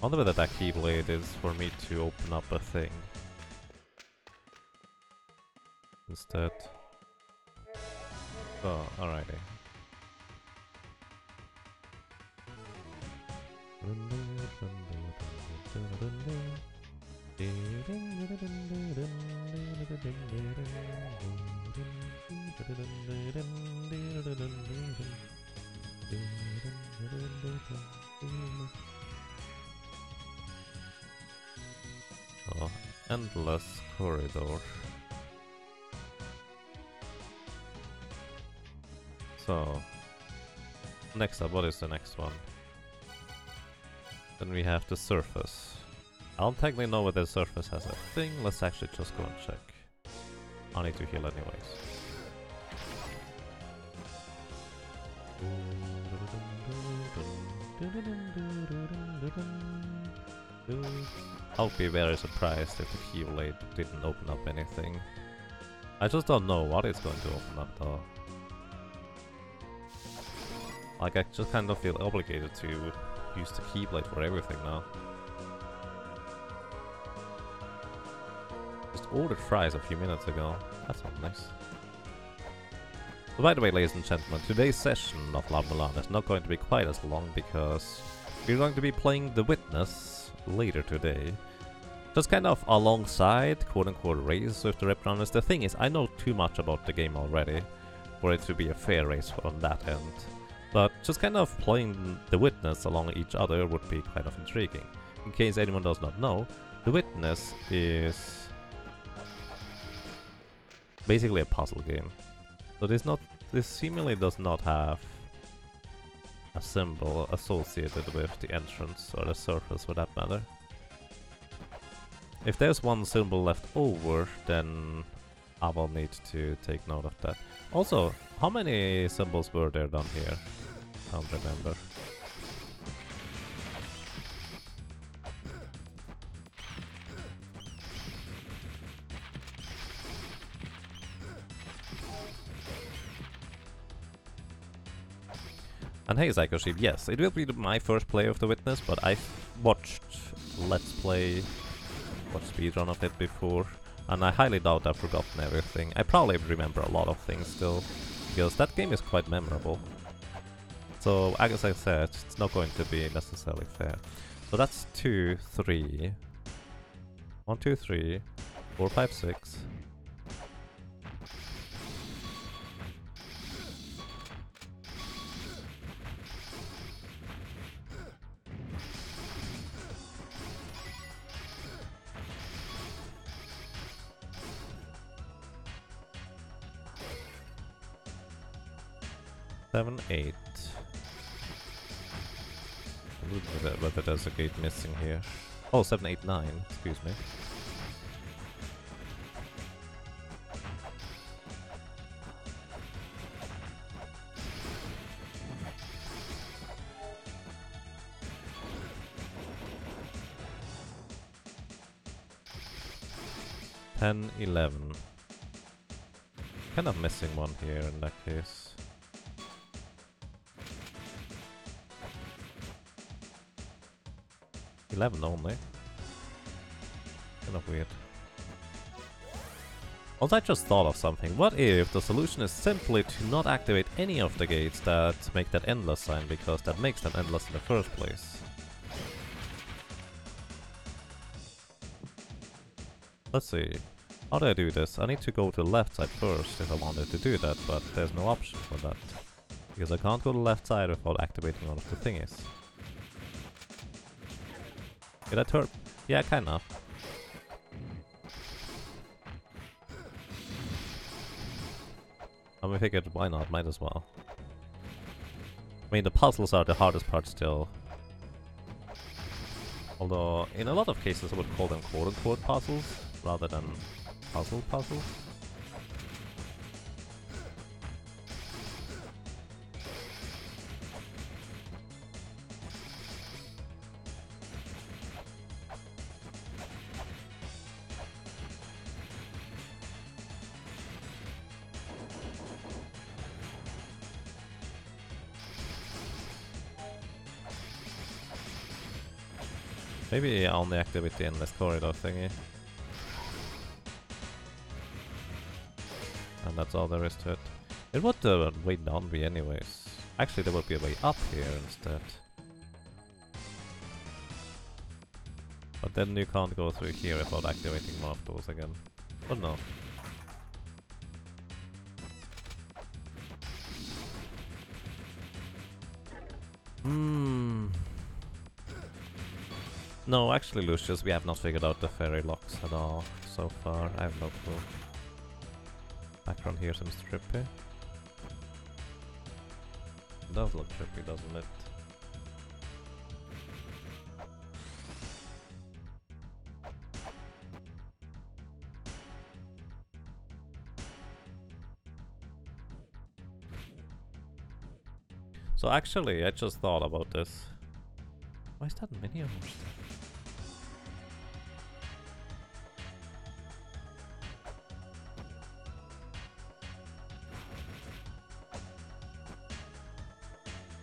A: I wonder whether that keyblade is for me to open up a thing instead. Oh, alrighty. Oh, Endless Corridor. So, next up, what is the next one? Then we have the surface. I don't technically know whether the surface has a thing. Let's actually just go and check. I need to heal anyways. I'll be very surprised if the keyblade didn't open up anything. I just don't know what it's going to open up though. Like, I just kind of feel obligated to use the Keyblade for everything now. Just ordered fries a few minutes ago. That sounds nice. So by the way, ladies and gentlemen, today's session of La-Mulana is not going to be quite as long because we're going to be playing The Witness later today. Just kind of alongside, quote-unquote, race with the Rip Runners. The thing is, I know too much about the game already for it to be a fair race on that end. But just kind of playing The Witness along each other would be kind of intriguing. In case anyone does not know, The Witness is basically a puzzle game. So this seemingly does not have a symbol associated with the entrance or the surface for that matter. If there's one symbol left over, then I will need to take note of that. Also, how many symbols were there down here? I don't remember. And hey Psycho yes, it will be my first play of The Witness, but I've watched Let's Play, watched speedrun of it before, and I highly doubt I've forgotten everything. I probably remember a lot of things still, because that game is quite memorable. So, as I said, it's not going to be necessarily fair. So that's 2, 3... 1, 2, 3, 4, 5, 6... 7, 8. Whether there's a gate missing here. Oh, 7, 8, 9. Excuse me. Ten, 11. Kind of missing one here in that case. 11 only. Kind of weird. Also, I just thought of something. What if the solution is simply to not activate any of the gates that make that endless sign, because that makes them endless in the first place? Let's see. How do I do this? I need to go to the left side first if I wanted to do that, but there's no option for that. Because I can't go to the left side without activating all of the thingies. Did I turn? Yeah, kind of. I figured, why not? Might as well. I mean, the puzzles are the hardest part still. Although, in a lot of cases I would call them quote-unquote puzzles, rather than puzzles. Maybe I only activate the endless corridor thingy. And that's all there is to it. It would way down be anyways. Actually, there would be a way up here instead. But then you can't go through here without activating one of those again. But no. No, actually, Lucius, we have not figured out the fairy locks at all so far. I have no clue. Background here seems trippy. It does look trippy, doesn't it? So actually, I just thought about this. Why is that many of them?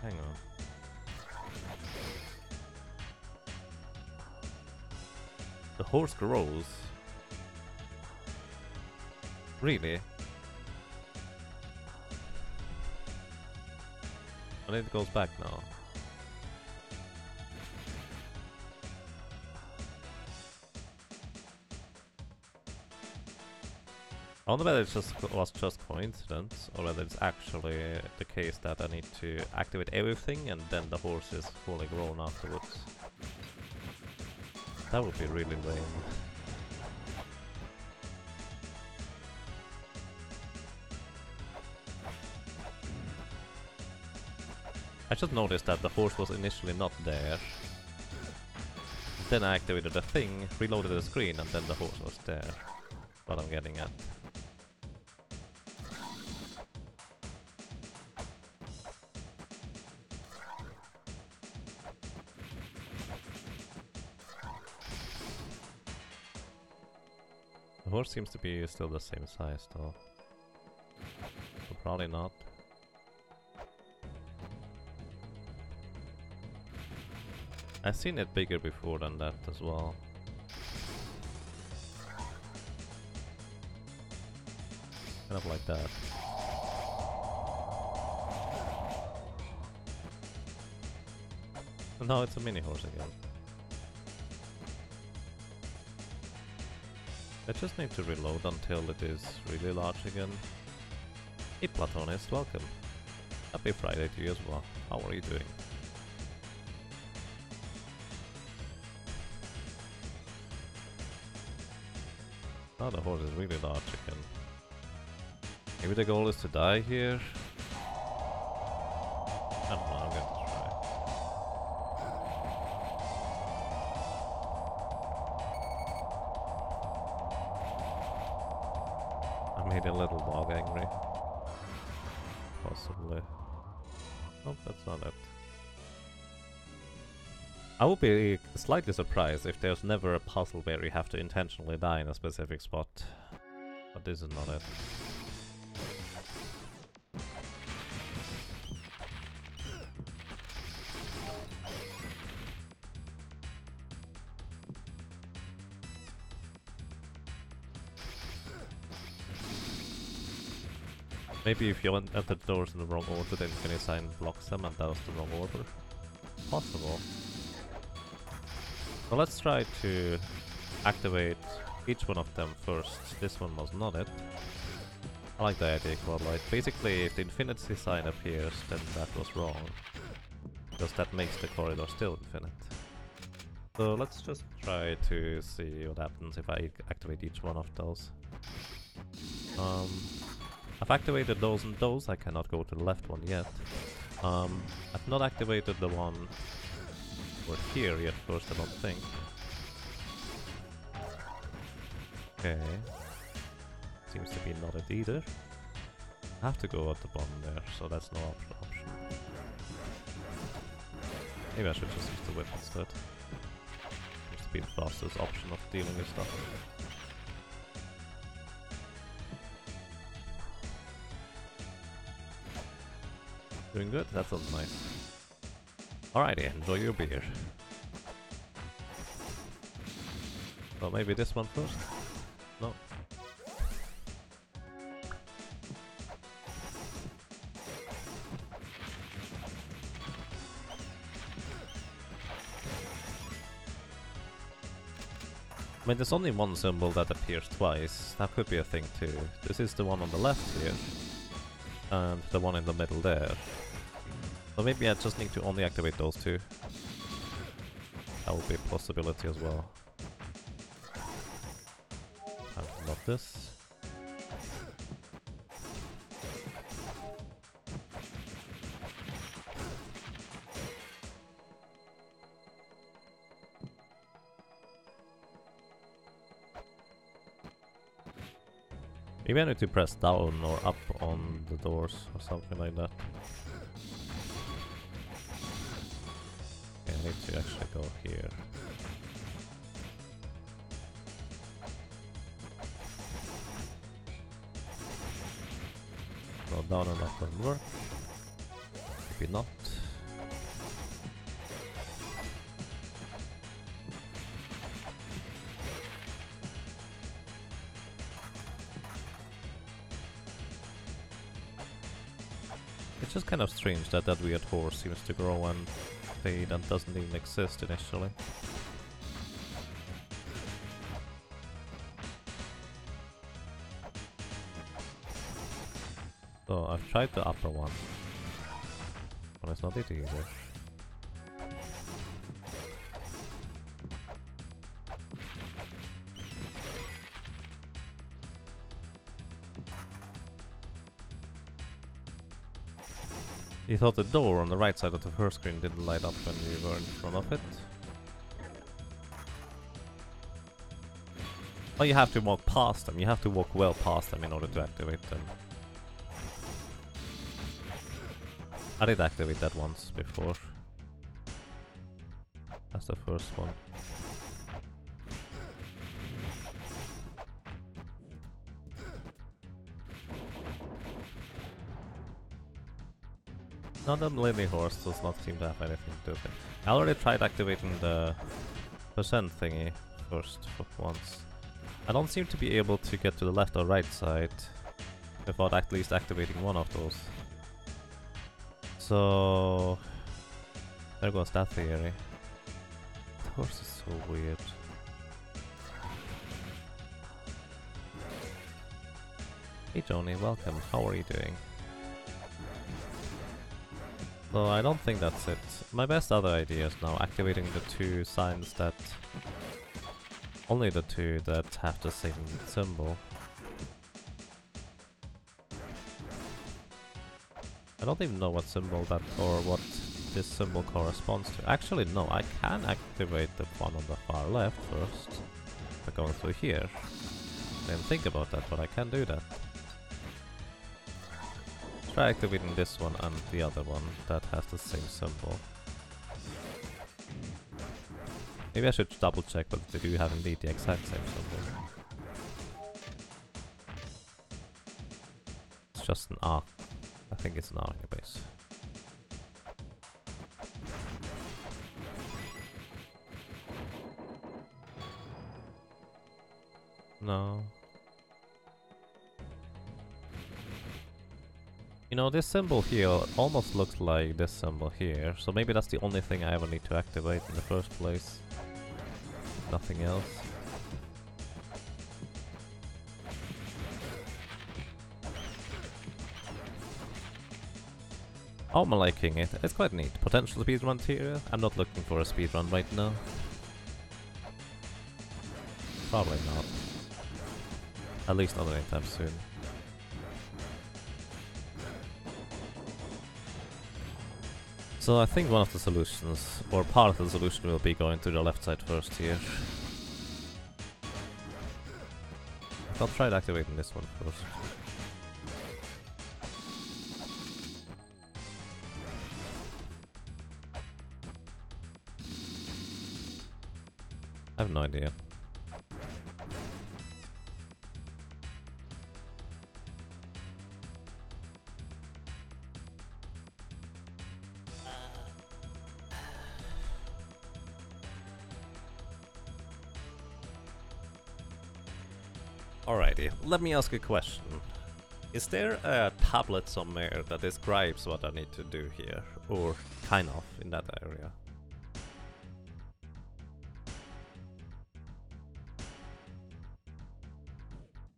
A: Hang on. The horse grows. Really? And it goes back now. I wonder whether it was just coincidence, or whether it's actually the case that I need to activate everything and then the horse is fully grown afterwards. That would be really lame. I just noticed that the horse was initially not there. Then I activated the thing, reloaded the screen, and then the horse was there. What I'm getting at. The horse seems to be still the same size though. So probably not. I've seen it bigger before than that as well. Kind of like that. And now it's a mini horse again. I just need to reload until it is really large again. Hey Platonist, welcome. Happy Friday to you as well. How are you doing? Oh, the horse is really large again. Maybe the goal is to die here? I don't know, I'm going to try. I made a little dog angry. Possibly. Nope, that's not it. I would be slightly surprised if there's never a puzzle where you have to intentionally die in a specific spot. But this is not it. Maybe if you enter the doors in the wrong order, the infinite sign blocks them and that was the wrong order. Possible. So let's try to activate each one of them first. This one was not it. I like the idea quite like. Basically, if the infinity sign appears, then that was wrong. Because that makes the corridor still infinite. So let's just try to see what happens if I activate each one of those. I've activated those and those. I cannot go to the left one yet. I've not activated the one over here yet first, I don't think. Okay. Seems to be not it either. I have to go at the bottom there, so that's no option. Maybe I should just use the whip instead. Seems to be the fastest option of dealing with stuff. Doing good? That sounds nice. Alrighty, enjoy your beer. Well, maybe this one first? No. I mean, there's only one symbol that appears twice. That could be a thing too. This is the one on the left here. And the one in the middle there. So maybe I just need to only activate those two. That would be a possibility as well. And not this. Maybe I need to press down or up on the doors or something like that. Okay, I need to actually go here. Go down and up and work. Maybe not. It's just kind of strange that that weird horse seems to grow and fade and doesn't even exist initially. So I've tried the upper one, but it's not it either. You thought the door on the right side of the first screen didn't light up when you were in front of it? Well, you have to walk past them. You have to walk well past them in order to activate them. I did activate that once before. That's the first one. No, the lily horse does not seem to have anything to do with it. I already tried activating the percent thingy first for once. I don't seem to be able to get to the left or right side without at least activating one of those. So there goes that theory. The horse is so weird. Hey Joni, welcome. How are you doing? So I don't think that's it. My best other idea is now activating the two signs that... Only the two that have the same symbol. I don't even know what symbol that or what this symbol corresponds to. Actually no, I can activate the one on the far left first by going through here. I didn't think about that, but I can do that. Try activating this one and the other one that has the same symbol. Maybe I should double check that they do have indeed the exact same symbol. It's just an R. I think it's an R in the base. No. You know, this symbol here almost looks like this symbol here, so maybe that's the only thing I ever need to activate in the first place. Nothing else. Oh, I'm liking it. It's quite neat. Potential speedrun tier. I'm not looking for a speedrun right now. Probably not. At least not anytime soon. So I think one of the solutions, or part of the solution, will be going to the left side first here. I'll try activating this one first. I have no idea. Alrighty, let me ask a question. Is there a tablet somewhere that describes what I need to do here? Or kind of, in that area?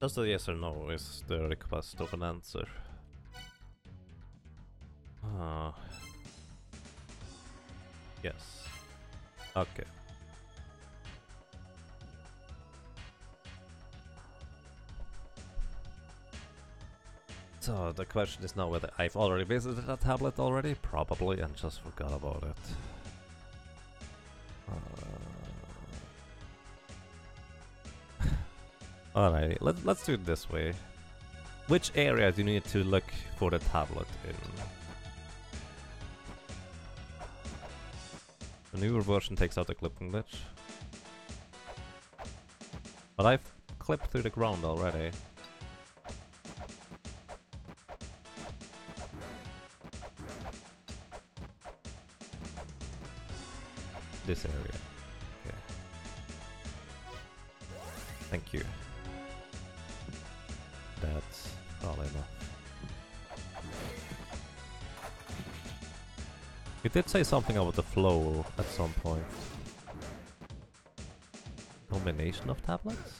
A: Just a yes or no is the request of an answer. Yes. Okay. So the question is now whether I've already visited that tablet already? Probably, and just forgot about it. Alright, let's do it this way. Which area do you need to look for the tablet in? The newer version takes out the clipping glitch. But I've clipped through the ground already. This area. Okay. Thank you. That's probably enough. It did say something about the flow at some point. Combination of tablets?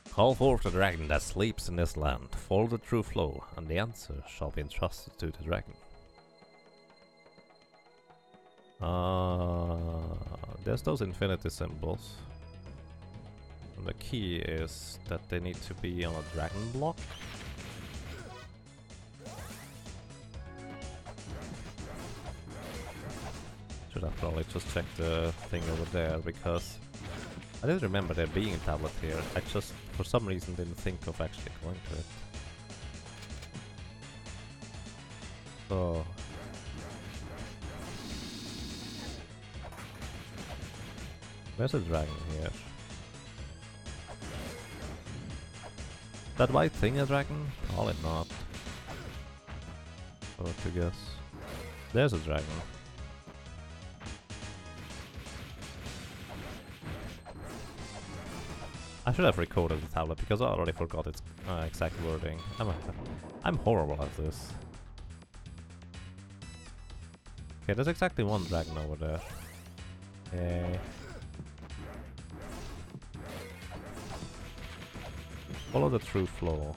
A: Call forth the dragon that sleeps in this land. Follow the true flow, and the answer shall be entrusted to the dragon. There's those infinity symbols. And the key is that they need to be on a dragon block. Should have probably just checked the thing over there, because I didn't remember there being a tablet here. I just, for some reason, didn't think of actually going to it. So... where's a dragon here? That white thing a dragon? Probably not. I would to guess. There's a dragon. I should have recorded the tablet because I already forgot its exact wording. I'm horrible at this. Okay, there's exactly one dragon over there. Okay. Follow the true flow.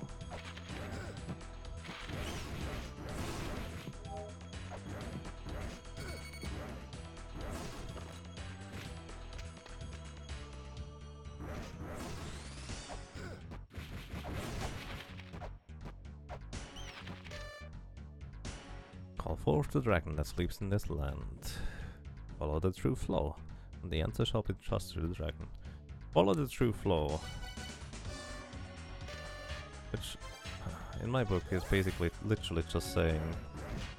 A: Call forth the dragon that sleeps in this land. Follow the true flow, and the answer shall be trusted to the dragon. Follow the true flow. Which, in my book, is basically literally just saying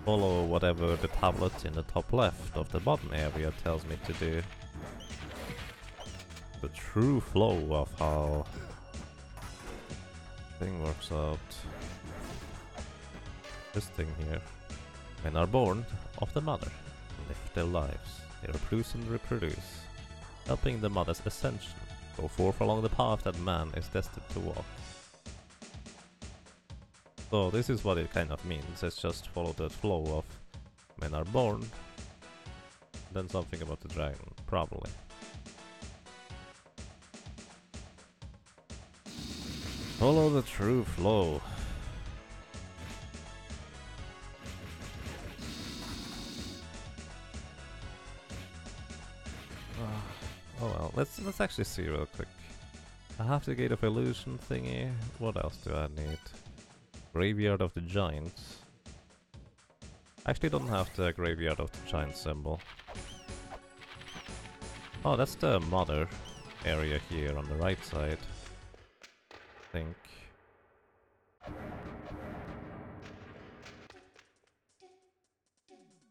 A: follow whatever the tablet in the top left of the bottom area tells me to do. The true flow of how thing works out. This thing here. Men are born of the mother, live their lives, they reproduce and reproduce, helping the mother's ascension go forth along the path that man is destined to walk. So this is what it kind of means. It's just follow the flow of men are born, then something about the dragon, probably. Follow the true flow. Oh well, let's actually see real quick. I have the Gate of Illusion thingy. What else do I need? Graveyard of the Giants. Actually don't have the Graveyard of the Giants symbol. Oh, that's the mother area here on the right side. I think.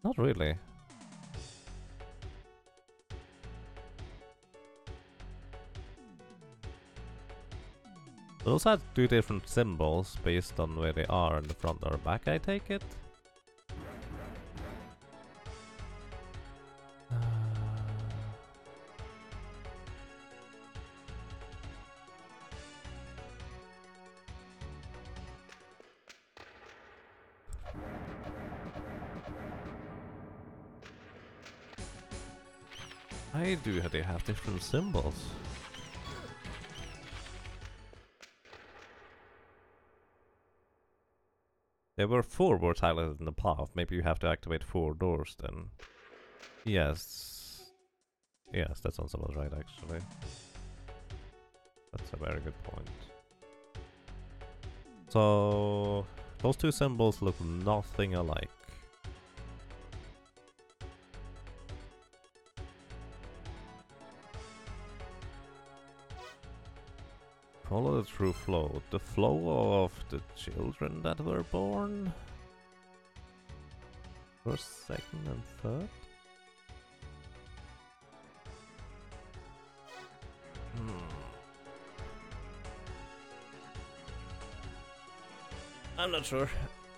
A: Not really. Those are two different symbols based on where they are in the front or back, I take it? I do, they have different symbols. There were 4 words highlighted in the path. Maybe you have to activate 4 doors then. Yes. Yes, that sounds about right actually. That's a very good point. So those 2 symbols look nothing alike. Follow the true flow. The flow of the children that were born? First, second, and third? I'm not sure.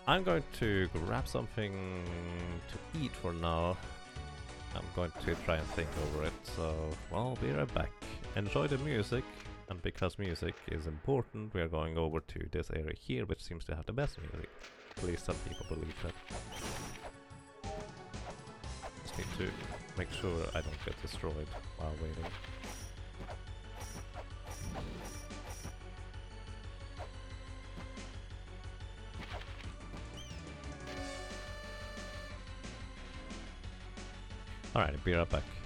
A: I'm going to grab something to eat for now. I'm going to try and think over it, so well, I'll be right back. Enjoy the music, And because music is important, we are going over to this area here, which seems to have the best music. At least some people believe that. Just need to make sure I don't get destroyed while waiting. Alright, be right back.